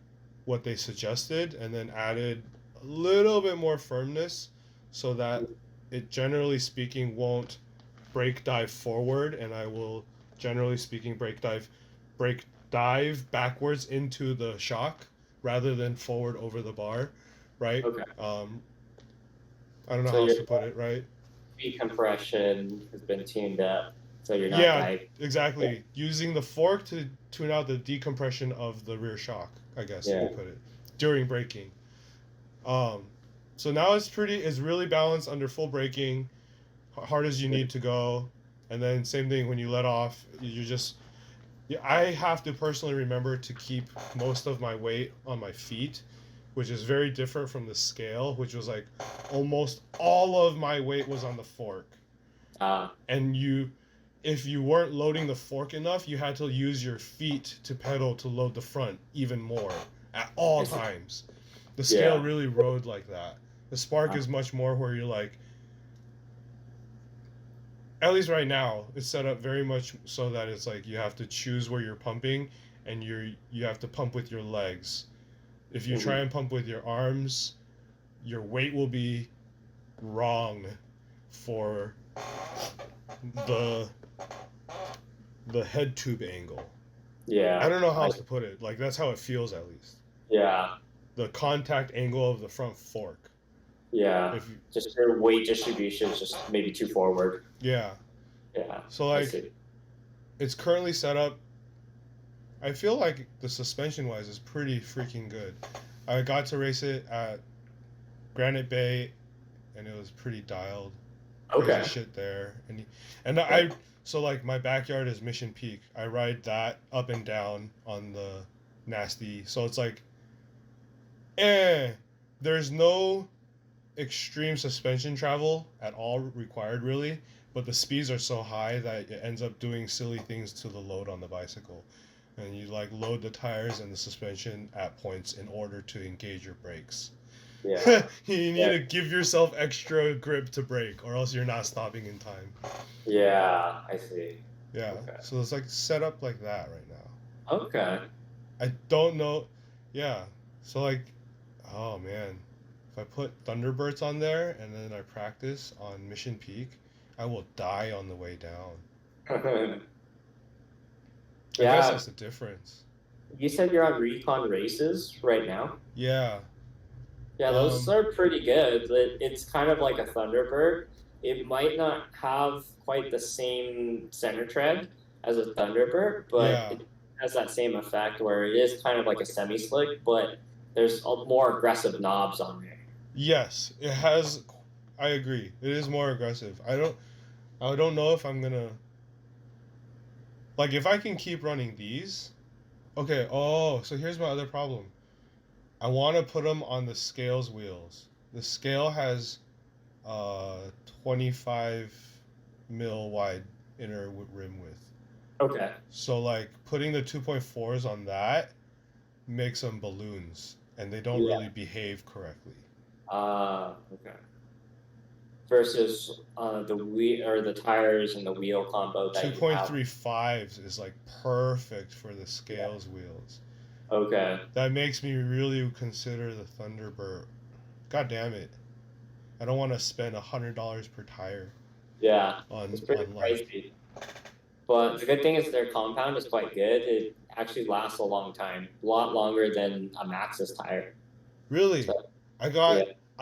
what they suggested and then added a little bit more firmness so that it, generally speaking, won't break dive forward, and I will, generally speaking, break dive backwards into the shock rather than forward over the bar, right? Okay. I don't know So how else your to put it, right? decompression has been tuned up, so you're not Yeah, diving. Yeah. exactly. Using the fork to tune out the decompression of the rear shock, I guess you Yeah. could put it, during braking. Um, so now it's really balanced under full braking, hard as you need to go, and then same thing when you let off. You just, yeah, I have to personally remember to keep most of my weight on my feet, which is very different from the scale, which was like almost all of my weight was on the fork. And if you weren't loading the fork enough, you had to use your feet to pedal to load the front even more at all times. The scale Yeah. really rode like that. The Spark is much more where you're like, at least right now, it's set up very much so that it's like you have to choose where you're pumping, and you have to pump with your legs. If you try and pump with your arms, your weight will be wrong for the the head tube angle. Yeah. I don't know how else to put it. Like that's how it feels at least. Yeah. The contact angle of the front fork. Yeah. If you, Just your weight distribution is just maybe too forward. yeah. Yeah. So like it's currently set up. I feel like the suspension wise is pretty freaking good. I got to race it at Granite Bay, and it was pretty dialed. Okay. Crazy shit there, and I so like my backyard is Mission Peak. I ride that up and down on the nasty. So it's like, there's no extreme suspension travel at all required really, but the speeds are so high that it ends up doing silly things to the load on the bicycle. And you like load the tires and the suspension at points in order to engage your brakes. Yeah. You need to give yourself extra grip to brake, or else you're not stopping in time. Yeah, I see. Yeah. Okay. So it's like set up like that right now. Okay. I don't know. Yeah. So like, oh man, if I put Thunder Burts on there and then I practice on Mission Peak, I will die on the way down. I guess that's the difference. You said you're on Rekon Races right now? Yeah. Yeah, those are pretty good. It's kind of like a Thunder Burt. It might not have quite the same center tread as a Thunder Burt, but it has that same effect where it is kind of like a semi-slick, but there's more aggressive knobs on there. Yes, it has. I agree. It is more aggressive. I don't know if I'm gonna, like, if I can keep running these. Okay. Oh, so here's my other problem. I want to put them on the scales wheels. The scale has 25 mil wide inner rim width. Okay. So like putting the 2.4s on that makes them balloons, and they don't really behave correctly. Okay. Versus the wheel or the tires and the wheel combo that 2.35s is like perfect for the scales wheels. Okay. That makes me really consider the Thunder Burt. God damn it. I don't want to spend $100 per tire. Yeah. It's pretty pricey. But the good thing is their compound is quite good. It actually lasts a long time. A lot longer than a Maxxis tire. Really? So, I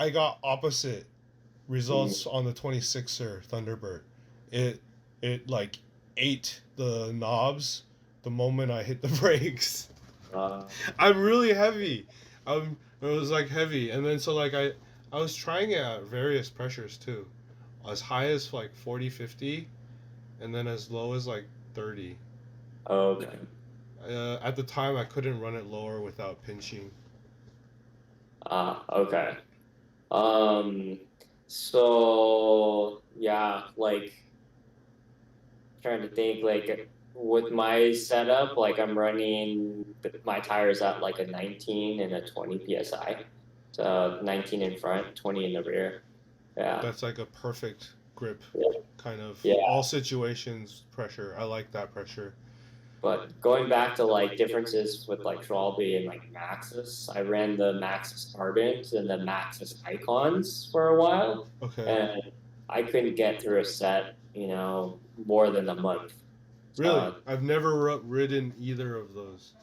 got opposite results on the 26er Thunder Burt. It like ate the knobs the moment I hit the brakes. I'm really heavy. It was like heavy, and then so like I was trying it at various pressures too, as high as like 40, 50, and then as low as like 30. Okay. At the time, I couldn't run it lower without pinching. Okay. So yeah, like trying to think like with my setup, like I'm running my tires at like a 19 and a 20 psi. So 19 in front, 20 in the rear. Yeah. That's like a perfect grip, Yeah. kind of Yeah. all situations pressure. I like that pressure. But going back to like differences with like Schwalbe and like Maxxis, I ran the Maxxis Carbons and the Maxxis Icons for a while, Okay. and I couldn't get through a set, more than a month. Really? I've never ridden either of those.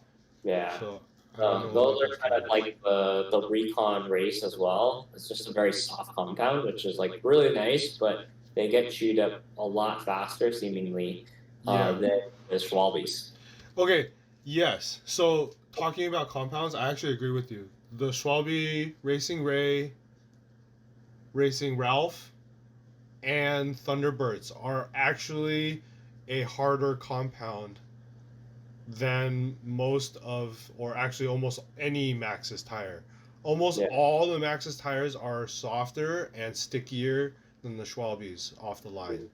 Yeah. So I don't know Those about are those kind of tires. like the Rekon Race as well. It's just a very soft compound, which is like really nice, but they get chewed up a lot faster, seemingly, Yeah. than the Schwalbes. Okay. Yes. So talking about compounds, I actually agree with you. The Schwalbe Racing Ray, Racing Ralph, and Thunderburts are actually a harder compound than most of, or actually almost any Maxxis tire. Almost Yeah, all the Maxxis tires are softer and stickier than the Schwalbes off the line,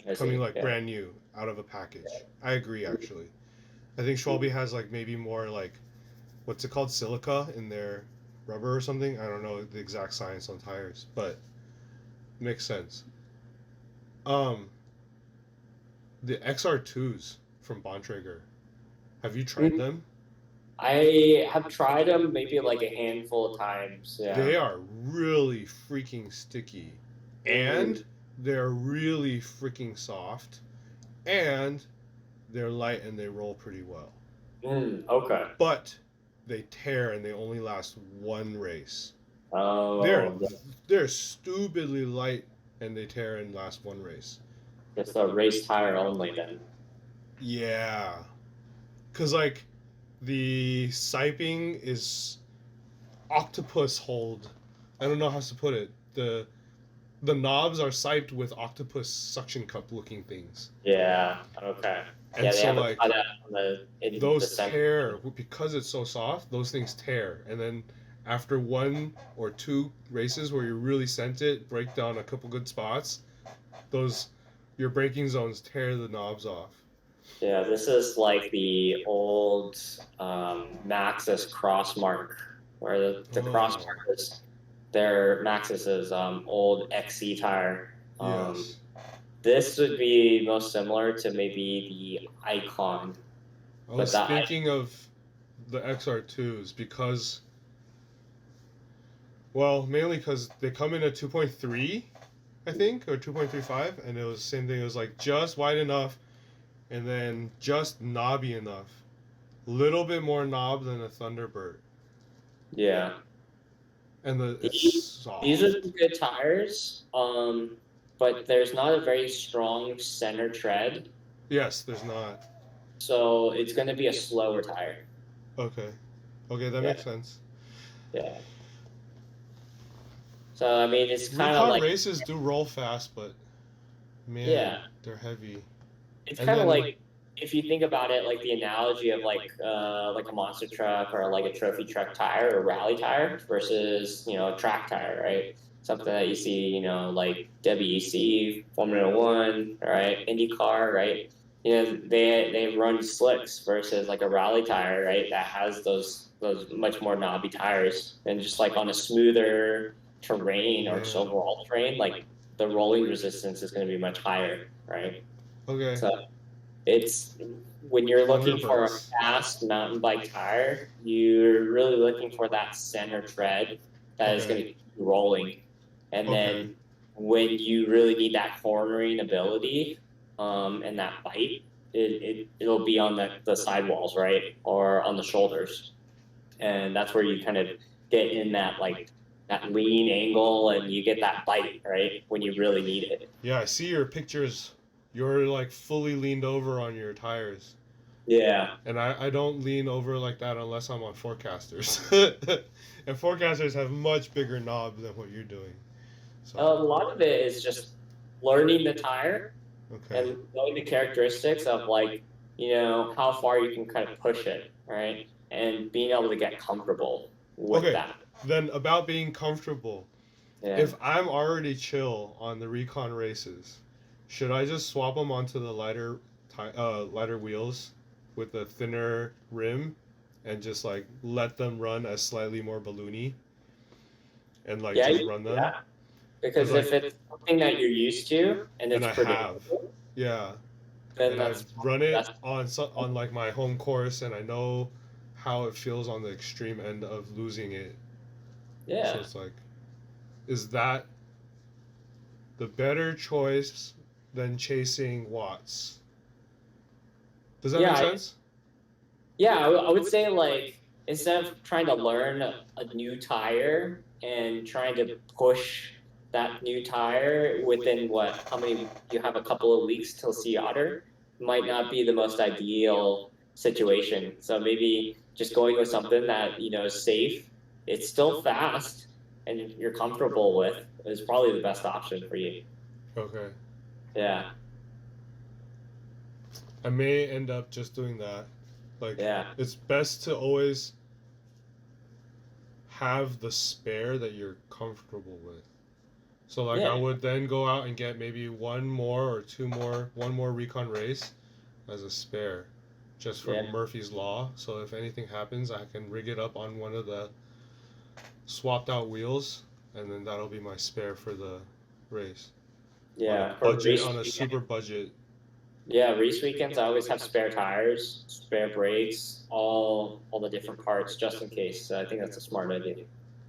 I coming see. like Yeah. brand new out of a package. I agree, actually. I think Schwalbe has like maybe more like, what's it called, silica in their rubber or something. I don't know the exact science on tires, but makes sense. Um, the XR2s from Bontrager. Have you tried Mhm. them? I have tried them maybe like a handful of times. They Yeah. are really freaking sticky, Mm, and they're really freaking soft, and they're light and they roll pretty well. okay. But they tear and they only last one race. They're Oh, they're stupidly light and they tear and last one race. it's a race tire only then. Yeah, cause like the siping is octopus hold. I don't know how to put it. The knobs are siped with octopus suction cup looking things. Yeah. Okay. And Yeah, they so have a like cutout in the those center. tear because it's so soft, those things tear. And then after one or two races where you really sent it, break down a couple good spots, those your braking zones tear the knobs off. Yeah, this is like the old Maxxis Crossmark, where the Oh, Crossmark is their Maxxis's old XC tire. Um, yes. this would be most similar to maybe the Icon, I but was the thinking of the XR2s because, well, mainly because they come in at 2.3, I think, or 2.35, and it was the same thing. It was like just wide enough and then just knobby enough. Little bit more knob than a Thunderbird, yeah, and it's the, these are soft. some good tires. But there's not a very strong center tread, Yes, there's not. so it's going to be a slower tire. Okay, okay, that makes Yeah, sense. yeah. So I mean, it's kind of Recon like races do roll fast, but yeah, man, they're heavy. it's And kind of then, like if you think about it, like the analogy of like a monster truck or like a trophy truck tire or rally tire versus a track tire, right? Something that you see, like WEC, Formula One, right? IndyCar, right? They run slicks versus like a rally tire, right? That has those much more knobby tires, and just like on a smoother terrain or just yeah, overall terrain, like the rolling resistance is going to be much higher, right? okay, So it's when you're looking for a Thunderbirds. fast mountain bike tire, you're really looking for that center tread that is Okay, going to keep you rolling. And okay, then when you really need that cornering ability, and that bite, it'll be on the sidewalls, right? Or on the shoulders. And that's where you kind of get in that lean angle and you get that bite, right? When you really need it. yeah. I see your pictures. You're like fully leaned over on your tires. Yeah. And I don't lean over like that unless I'm on forecasters. And forecasters have much bigger knobs than what you're doing. So, A lot of it is just learning the tire okay. and knowing the characteristics of how far you can kind of push it, right? And being able to get comfortable with Okay. that. Then about being comfortable. Yeah. If I'm already chill on the recon races, should I just swap them onto the lighter wheels with the thinner rim and just like let them run as slightly more balloony and like Yeah, just run them? yeah. Because Because like, if it's something that you're used to and and it's I have, predictable, yeah, then and I've that's run probably the it best. on like my home course, and I know how it feels on the extreme end of losing it. So Yeah. it's like, is that the better choice than chasing watts? Does that Yeah, make sense? yeah, I would say like instead of trying to learn a new tire and trying to push that new tire within what, how many, you have a couple of weeks till Sea Otter, might not be the most ideal situation. So maybe just going with something that, is safe, it's still fast and you're comfortable with is probably the best option for you. Okay. Yeah, I may end up just doing that. Like, yeah, it's best to always have the spare that you're comfortable with. So like I yeah, would then go out and get maybe one more or two more, one more Rekon Race as a spare, just for yeah. Murphy's Law. So if anything happens, I can rig it up on one of the swapped out wheels, and then that'll be my spare for the race on a Yeah, for budget, race on a weekend. super budget. Yeah, race weekends I always have spare tires, spare brakes, all the different parts just in case. So I think that's a smart idea.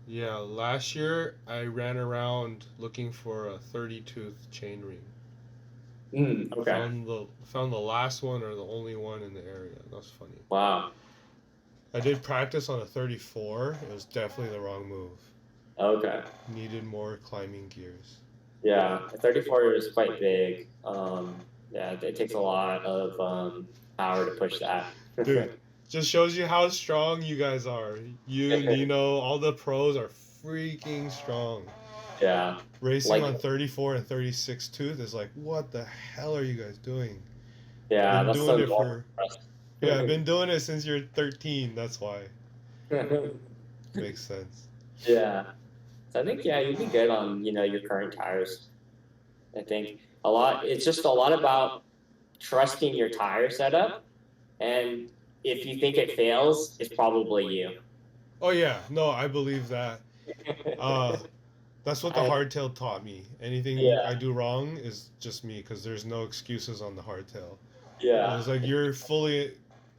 Yeah, last year I ran around looking for a 30 tooth chain ring. Okay. Found the last one or the only one in the area. That's funny. Wow. I did practice on a 34. It was definitely the wrong move. Okay. Needed more climbing gears. Yeah, a 34 is quite big. Yeah, it takes a lot of power to push that. Dude, just shows you how strong you guys are. You, Nino, all the pros are freaking strong. Yeah, Racing like on 34 and 36 tooth is like, what the hell are you guys doing? yeah, Been that's so doing it for, yeah, I've normal. been doing it since you're 13. That's why. Makes sense. Yeah. So I think yeah, you'd be good on, your current tires. I think a lot it's just a lot about trusting your tire setup, and if you think it fails, it's probably you. Oh yeah, no, I believe that. Uh, that's what the I hardtail taught me. Anything I Yeah, do wrong is just me because there's no excuses on the hardtail. yeah. It's like you're fully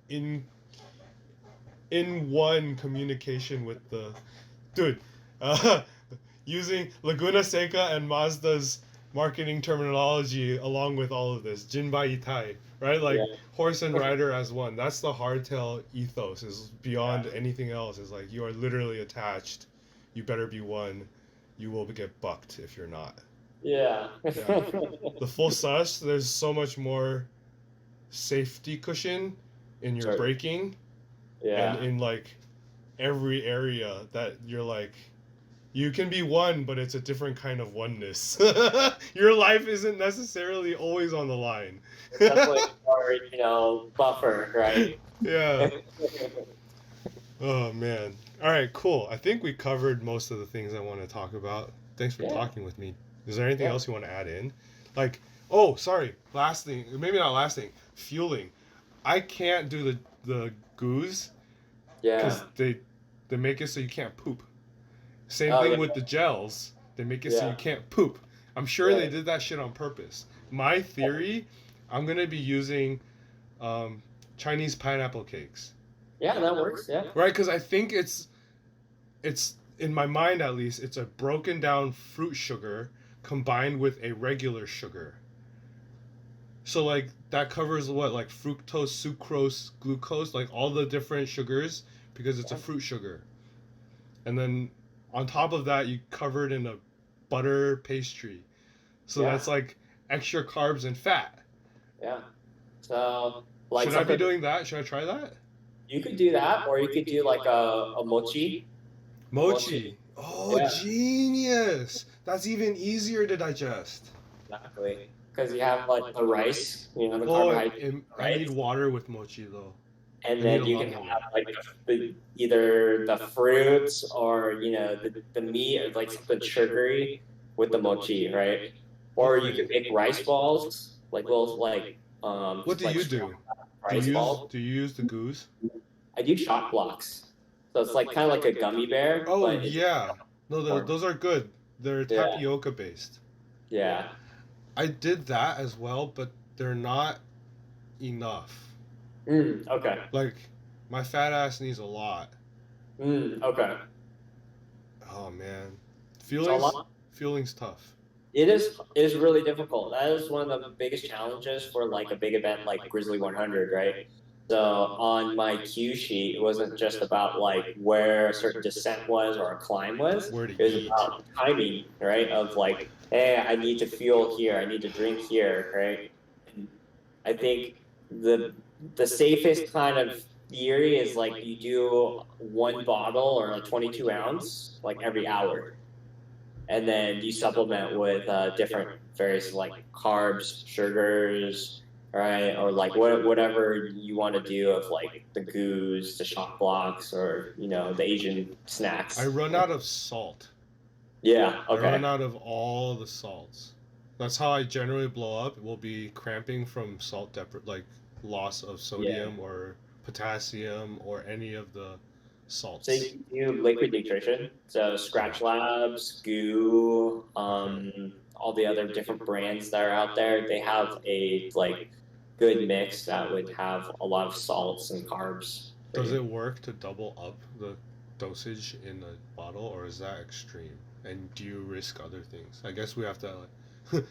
in in one communication with the dude. Uh, using Laguna Seca and Mazda's marketing terminology along with all of this, Jinbai Itai, right? Yeah. Like horse and rider as one. That's the hardtail ethos. Is Yeah. beyond anything else. Is like you are literally attached. You better be one. You will get bucked if you're not. Yeah. Yeah. The full sus, there's so much more safety cushion in your Sorry. braking and Yeah. in like every area that you're like you can be one, but it's a different kind of oneness. Your life isn't necessarily always on the line. It's definitely more, buffer, right? Yeah. Oh man. All right, cool. I think we covered most of the things I want to talk about. Thanks for Yeah. talking with me. Is there anything Yeah. else you want to add in? Like, oh, sorry. Last thing, maybe not last thing. Fueling. I can't do the goos Yeah. because they make it so you can't poop. Same Oh thing yeah. with the gels. They make it so you Yeah. can't poop. I'm sure Yeah. they did that shit on purpose. My theory, I'm gonna be using um, Chinese pineapple cakes, Yeah, that works. Yeah. right? Because I think it's in my mind at least it's a broken down fruit sugar combined with a regular sugar. So like that covers what like fructose, sucrose, glucose, like all the different sugars because it's a Yeah. fruit sugar. And then on top of that, you cover it in a butter pastry. So Yeah. that's like extra carbs and fat. Yeah. So like Should I be something doing that? Should I try that? you could do that, or you could do like a mochi. A Mochi. mochi. Oh, Yeah. genius. That's even easier to digest. Exactly. Because you have like the rice, the Oh, carbohydrate, I need right? water with mochi though. And I need then a you lot can more have water. like either the fruits or the meat or like something sugary with the mochi, right? Or you can Okay. make rice balls, like little What do like you strong do? rice balls. Do you use the goose? I do shot blocks, so it's like kind of like a gummy bear, Oh but it's yeah. No, more. those are good. They're Yeah. tapioca based. Yeah. I did that as well, but they're not enough. Okay. Like my fat ass needs a lot. Okay. Oh man, So a feelings lot. feelings tough. It is really difficult. That is one of the biggest challenges for like a big event like Grizzly 100, right? So on my cue sheet, it wasn't just about like where a certain descent was or a climb was. Where to It was eat? about timing, right? Of like, hey, I need to fuel here, I need to drink here, right? And I think the the safest kind of theory is like you do one bottle or a 22 ounce like every hour, and then you supplement with different various like carbs, sugars, right, or like whatever you want to do of like the goos, the shock blocks, or the Asian I snacks. run out of salt. Yeah. I run Okay. out of all the salts. That's how I generally blow up. It will be cramping from like loss of Yeah. sodium or potassium or any of the So salts. you do liquid nutrition. So Yeah. Scratch Labs, Goo, Okay. all the other different brands that are out there, they have a like good mix that would have a lot of salts and carbs for Does you. it work to double up the dosage in a bottle, or is that extreme? And do you risk other things? I guess we have to like.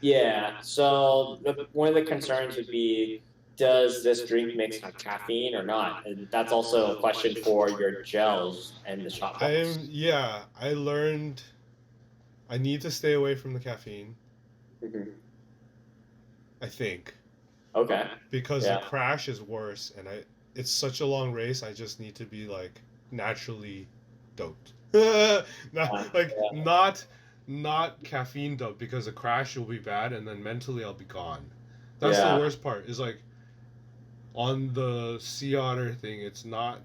Yeah. So one of the concerns would be, does this drink mix have caffeine or not? And that's also a question for your gels and the shot I'm balls. yeah. I learned I need to stay away from the caffeine. Mhm. I think Okay. because the Yeah. crash is worse, and it's such a long race. I just need to be like naturally doped. not like Yeah. not caffeine doped because the crash will be bad, and then mentally I'll be gone. That's the Yeah. worst part. Is like on the Sea Otter thing. It's not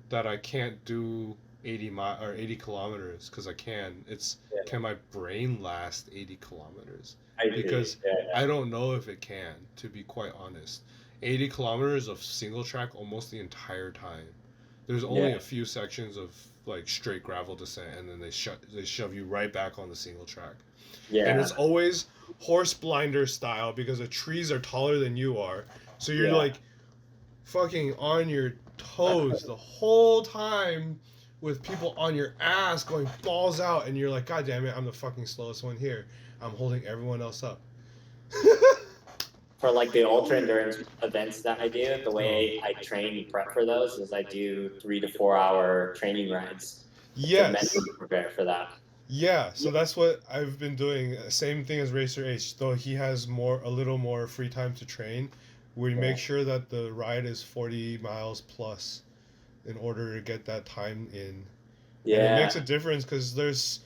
that I can't do 80 kilometers because I can. It's Yeah. can my brain last 80 kilometers? I see. Because Yeah. I don't know if it can, to be quite honest. 80 kilometers of single track almost the entire time. There's Yeah. only a few sections of like straight gravel descent, and then they shove you right back on the single track. And Yeah. it's always horse blinder style because the trees are taller than you are. So you're Yeah. like fucking on your toes the whole time with people on your ass going balls out, and you're like, God damn it, I'm the fucking slowest one here. I'm holding everyone else up. For like the ultra endurance events that I do, the Oh. way I train and prep for those is I do 3 to 4 hour training rides to Yes. mentally prepare for that. Yeah, so that's what I've been doing. Same thing as Racer H, though he has a little more free time to train. We Yeah. make sure that the ride is 40 miles plus in order to get that time in. And it makes Yeah. a difference because there's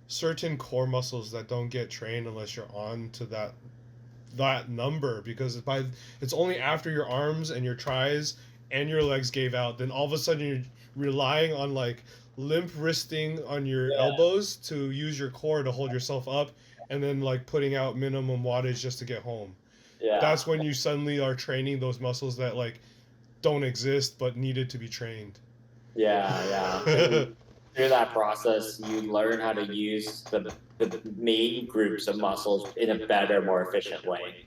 certain core muscles that don't get trained unless you're on to that number, because it's only after your arms and your tries and your legs gave out, then all of a sudden you're relying on like limp wristing on your Yeah. elbows to use your core to hold yourself up, and then like putting out minimum wattage just to get home. Yeah. That's when you suddenly are training those muscles that like don't exist but needed to be trained. Yeah. Yeah. And through that process, you learn how to use the main groups of muscles in a better, more efficient way,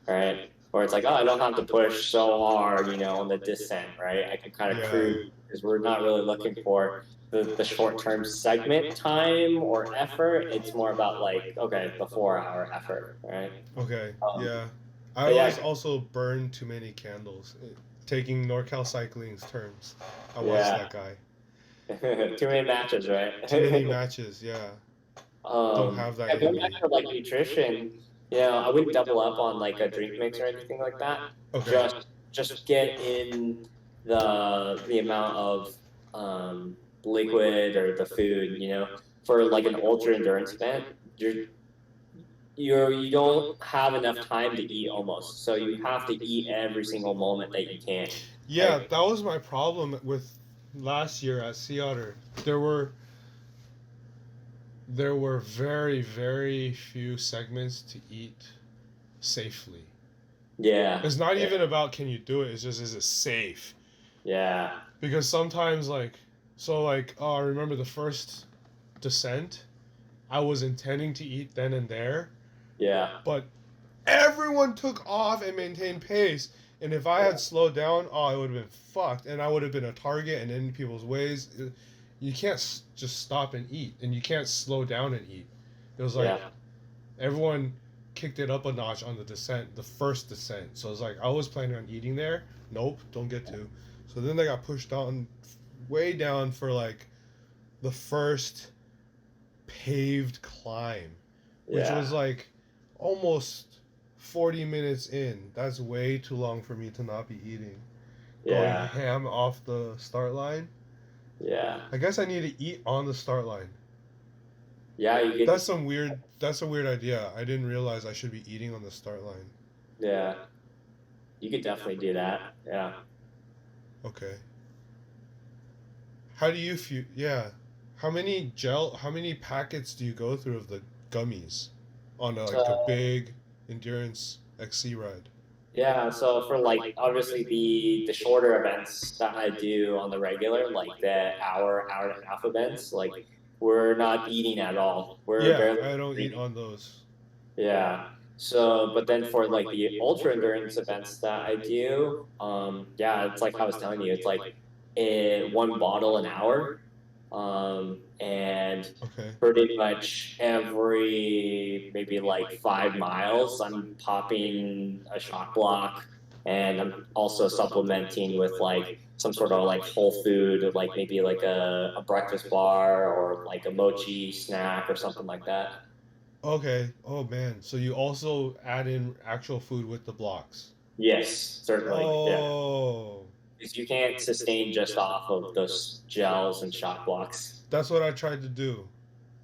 right? Where it's like, oh, I don't have to push so hard, on the descent, right? I can kind of Yeah. cruise because we're not really looking for the short term segment time or effort. It's more about like, okay, the 4 hour effort, right? Okay. Um, Yeah. I but always yeah, also burn too many candles. Taking NorCal Cycling's terms, I watched yeah, that guy. too many matches, right? Too many matches. Yeah. Don't have that Yeah, in going back me. to like nutrition, I wouldn't double up on like a drink mix or anything like that. Okay. Just get in the amount of liquid or the food, for like an ultra endurance event. You don't have enough time to eat almost, so you have to eat every single moment that you can, right? Yeah, that was my problem with last year at Sea Otter. There were very, very few segments to eat safely. Yeah, It's not yeah, even about can you do it, it's just is it safe? yeah, Because sometimes like I remember the first descent, I was intending to eat then and there, Yeah. but everyone took off and maintained pace. And if I had slowed down, oh, I would have been fucked, and I would have been a target and in people's ways. You can't just stop and eat, and you can't slow down and eat. It was like Yeah. everyone kicked it up a notch on the descent, the first descent. So it's like I was planning on eating there. Nope, don't get to. So then they got pushed down, way down for like the first paved climb, which Yeah. was like almost 40 minutes in. That's way too long for me to not be eating. Going Yeah. ham off the start line. Yeah. I guess I need to eat on the start line. Yeah. You could. That's a weird idea. I didn't realize I should be eating on the start line. Yeah. You could definitely do that. Yeah. Okay. How do you feel? Yeah. How many packets do you go through of the gummies on like a So big endurance XC ride? yeah. So for like obviously the shorter events that I do on the regular, like the hour and a half events, like we're not eating at all. We're Yeah, barely I don't eat drinking. on those. Yeah. So, but then for like the ultra endurance events that I do, yeah, it's like I was telling you, it's like one bottle an hour, and Okay. pretty much every maybe like 5 miles, I'm popping a shot block, and I'm also supplementing with like some sort of like whole food, like maybe like a breakfast bar or like a mochi snack or something like that. Okay. Oh man. So you also add in actual food with the blocks. Yes, certainly. Yeah. Oh. Because you can't sustain just off of those gels and shot blocks. That's what I tried to do.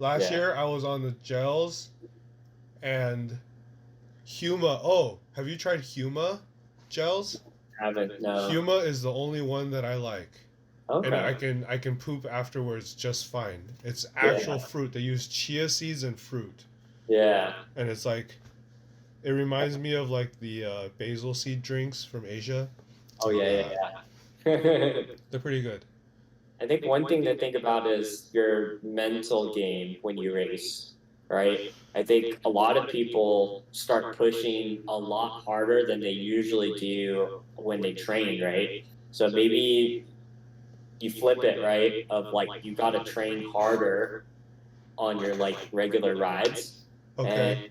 Last Yeah. year I was on the gels and Huma. Oh, have you tried Huma gels? Haven't, no. Huma is the only one that I like. And Okay. I can poop afterwards just fine. It's actual Yeah. fruit. They use chia seeds and fruit. Yeah. And it's like it reminds me of like the basil seed drinks from Asia. It's Oh, like yeah, that. yeah. They're pretty good. I think one thing to think about is your mental game when you race, right? I think a lot of people start pushing a lot harder than they usually do when they train, right? So maybe you flip it, right? Of like you got to train harder on your like regular rides and Okay.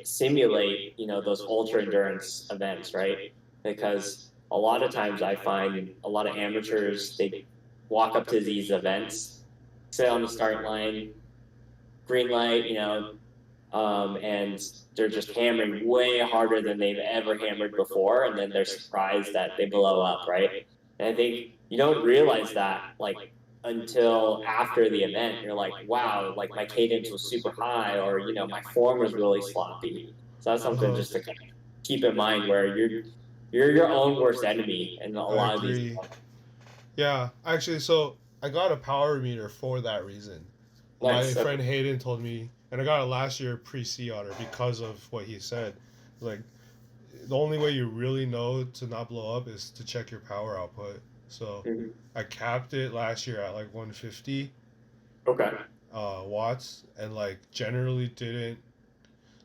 simulate, those ultra endurance events, right? Because a lot of times I find a lot of amateurs, they walk up to these events, sit on the start line, green light, and they're just hammering way harder than they've ever hammered before, and then they're surprised that they blow up, right? And I think you don't realize that like until after the event. You're like, wow, like my cadence was super high, or my form was really sloppy. So that's something Uh-huh. just to kind of keep in mind where you're your own worst enemy in a I lot of these. agree. Yeah, actually, so I got a power meter for that reason. My Nice. friend Hayden told me, and I got it last year pre Sea Otter because of what he said. Like, the only way you really know to not blow up is to check your power output. So Mhm. I capped it last year at like 150 Okay. watts, and like generally didn't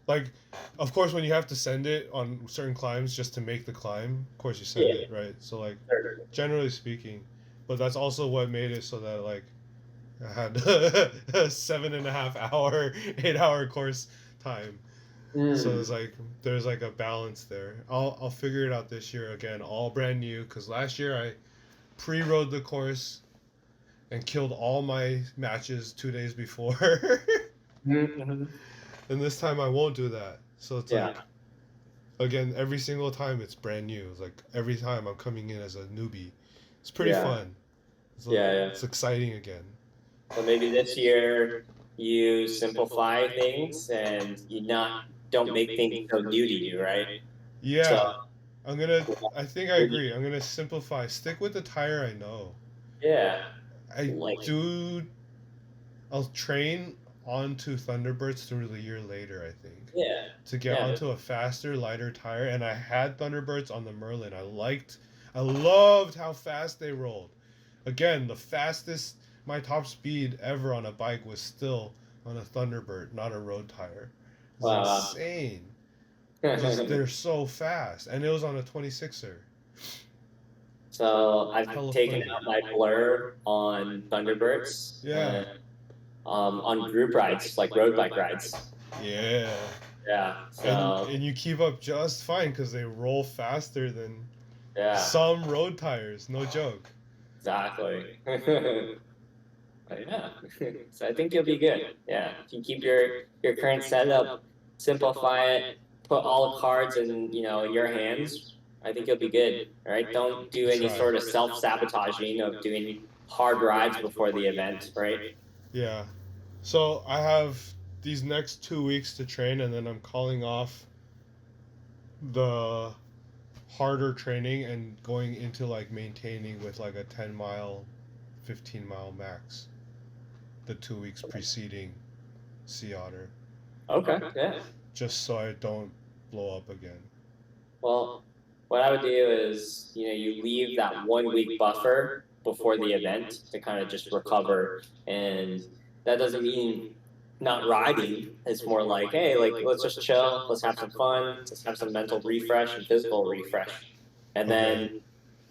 like. Of course, when you have to send it on certain climbs just to make the climb, of course you send Yeah. it, right? So like Sure. generally speaking, but that's also what made it so that like I had a 7.5 hour, 8 hour course time. So it's Mm. like there's like a balance there. I'll figure it out this year again, all brand new. Cause last year I pre-rode the course and killed all my matches 2 days before, Mhm. and this time I won't do that. So it's Yeah. like again every single time it's brand new. It's like every time I'm coming in as a newbie. It's pretty Yeah. fun. Yeah. Yeah. It's exciting again. So maybe this year you simplify things and you not don't make things so new to you, right? So Yeah, I'm gonna. I think I maybe, agree. I'm gonna simplify. Stick with the tire I know. yeah, I like do. I'll train onto Thunderbirds through the year later. I think yeah, to get yeah, onto a faster, lighter tire. And I had Thunderbirds on the Merlin. I loved how fast they rolled. Again, the fastest my top speed ever on a bike was still on a Thunder Burt, not a road tire. It's Wow. insane. Just they're so fast, and it was on a 26er. So I've Hella taken funny. out my blur on Thunderbirds, Yeah. on group rides, like road bike rides. Yeah. Yeah. So And you keep up just fine because they roll faster than yeah, some road tires. No joke. exactly. But yeah. So I think you'll be good. Yeah. If you keep your current setup, simplify it, put all the cards in, your hands, I think you'll be good. All right. Don't do any Try. sort of self-sabotaging of doing hard rides before the event, right? Yeah. So I have these next 2 weeks to train, and then I'm calling off the harder training and going into like maintaining with like a 10 mile, 15 mile max. The 2 weeks preceding Sea Otter, Okay. Yeah. just so I don't blow up again. Well, what I would do is, you leave that 1 week buffer before the event to kind of just recover. And that doesn't mean not riding. It's more like, hey, like, let's just chill, let's have some fun, let's have some mental refresh and physical refresh. And Okay. then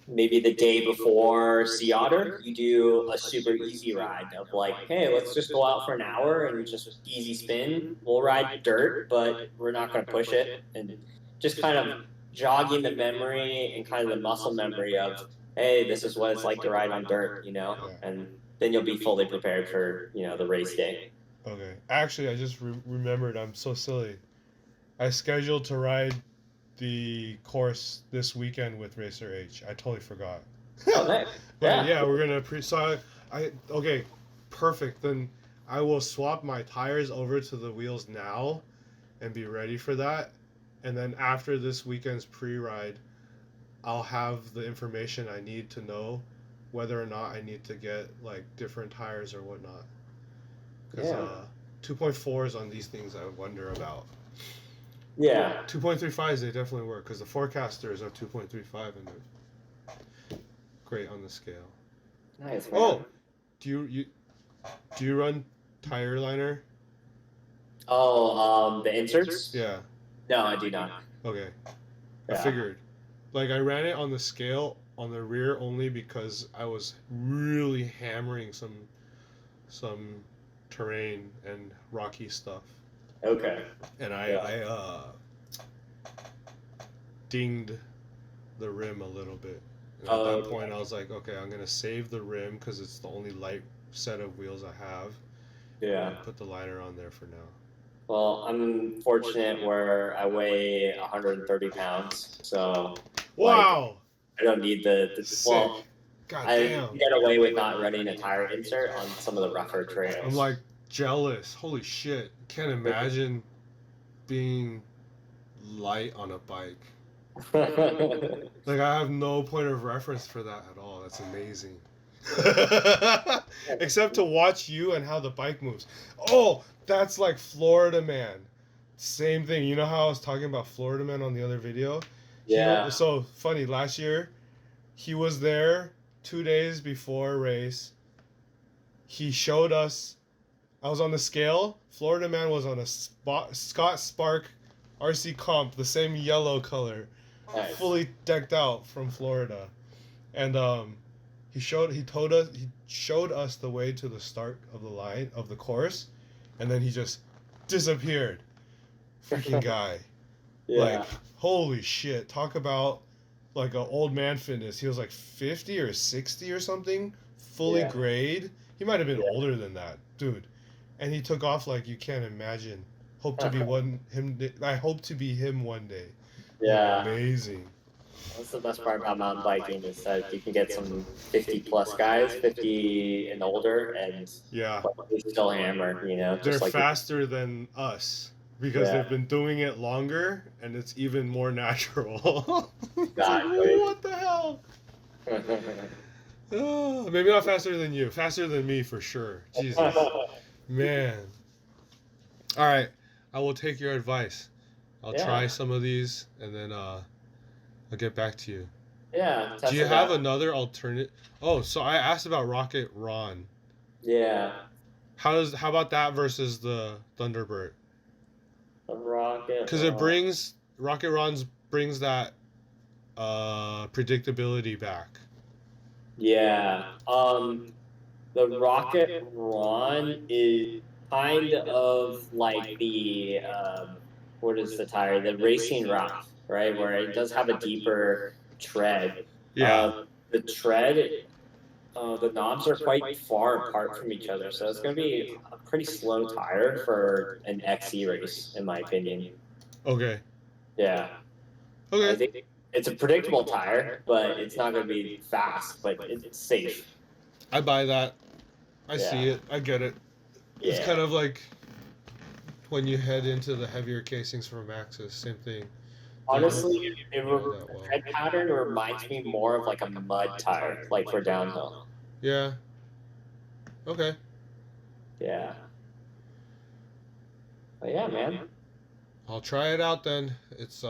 maybe the day before Sea Otter, you do a super easy ride of like, hey, let's just go out for an hour and just easy spin. We'll ride dirt, but we're not going to push it. And just kind of jogging the memory and kind of the muscle memory of, hey, this is what it's like to ride on dirt, and then you'll be fully prepared for, the race day. Okay. Actually, I just remembered. I'm so silly. I scheduled to ride the course this weekend with Racer H. I totally forgot. Oh, nice. But Yeah. we're gonna so okay, perfect. Then I will swap my tires over to the wheels now, and be ready for that. And then after this weekend's pre-ride, I'll have the information I need to know whether or not I need to get like different tires or whatnot. Because 2.4s on these things I wonder about. Yeah. 2.35s they definitely work because the forecasters are 2.35 and they're great on the scale. Nice. Oh, Man. do you run tire liner? Oh, the inserts? Yeah. No, I do not. Okay. I Yeah. figured. Like I ran it on the scale on the rear only because I was really hammering some terrain and rocky stuff. Okay. And Yeah. I dinged the rim a little bit. And at that point, I was like, okay, I'm gonna save the rim because it's the only light set of wheels I have. Yeah. And put the liner on there for now. Well, I'm fortunate where I weigh 130 pounds, so Wow. I don't need the Sick. well. God I damn. get away with not running a tire insert on some of the rougher trails. I'm like jealous. Holy shit. Can't imagine being light on a bike. Like I have no point of reference for that at all. That's amazing. Except to watch you and how the bike moves. Oh, that's like Florida Man. Same thing. You know how I was talking about Florida Man on the other video? Yeah. So funny. Last year, he was there 2 days before a race. He showed us. I was on the scale. Florida Man was on a Scott Spark RC Comp, the same yellow color, Nice. fully decked out from Florida, and he showed us the way to the start of the line of the course, and then he just disappeared. Freaking guy. Yeah. Like holy shit! Talk about like an old man fitness. He was like 50 or 60 or something, fully Yeah. grayed. He might have been Yeah. older than that, dude. And he took off like you can't imagine. Hope to be him. I hope to be him one day. Yeah. Amazing. That's the best part about mountain biking is that you can get some 50 plus guys, 50 and older, and Yeah. they still hammer, They're just like faster than us because Yeah. they've been doing it longer and it's even more natural. It's Exactly. like, what the hell? Oh, maybe not faster than you. Faster than me for sure. Jesus. Man. All right. I will take your advice. I'll try some of these and then I'll get back to you. Yeah. Do you have another alternate? Oh, so I asked about Rocket Ron. Yeah. How about that versus the Thunderbird? The rocket Because it rod. brings Rocket Runs brings that predictability back. Yeah. The rocket run is kind of like the what is the tire? The racing route, right? Where it does have a deeper tread. Yeah. Uh, the tread, the knobs are quite far apart from each other, so it's going to be a pretty slow tire for an XC race, in my opinion. Okay. Yeah, I Okay. think it's a predictable tire, but it's not going to be fast, but it's safe. I buy that. I see Yeah, it. I get it. It's yeah. kind of like when you head into the heavier casings from Maxxis, same thing. They don't Honestly, wear that the well. tread pattern reminds me more of like a mud tire, like for downhill. Yeah. Okay. Yeah, but yeah, man. I'll try it out then. It's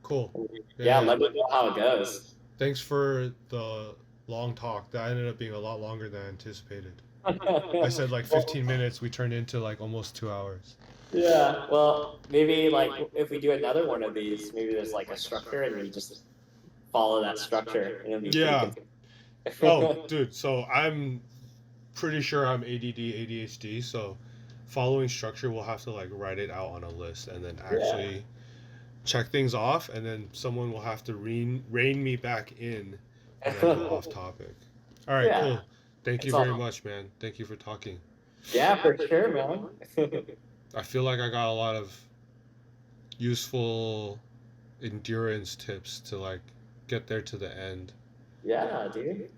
cool. Yeah, Yeah. let me know how it goes. Thanks for the long talk. That ended up being a lot longer than anticipated. I said like Well, 15 minutes. We turned into like almost 2 hours. yeah, well, maybe like if we do another one of these, maybe there's like a structure and you just follow that structure and it'll be pretty Yeah. consistent. Oh, dude. So I'm pretty sure I'm ADD, ADHD. So following structure, we'll have to like write it out on a list and then Yeah. actually check things off. And then someone will have to rein me back in when I go off topic. All right, Yeah, cool. Thank you it's very all. much, man. Thank you for talking. Yeah, for sure, man. I feel like I got a lot of useful endurance tips to like get there to the end. Yeah, dude.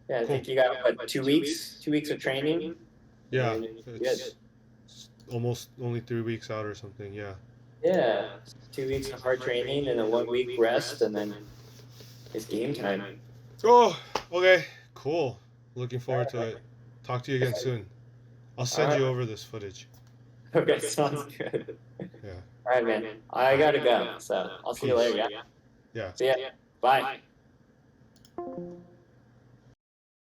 Yeah, I Cool. think you got what 2 weeks? 2 weeks of training, Yeah, and good. it's almost only 3 weeks out or something. Yeah. Yeah, 2 weeks of hard training and a 1 week rest, and then it's game time. Oh, okay. Cool. Looking forward to All it. Talk to you again soon. I'll send right. you over this footage. Okay, sounds good. Yeah. All right, man. I gotta go, so I'll see you Peace. later. Yeah. Yeah. See ya. Bye.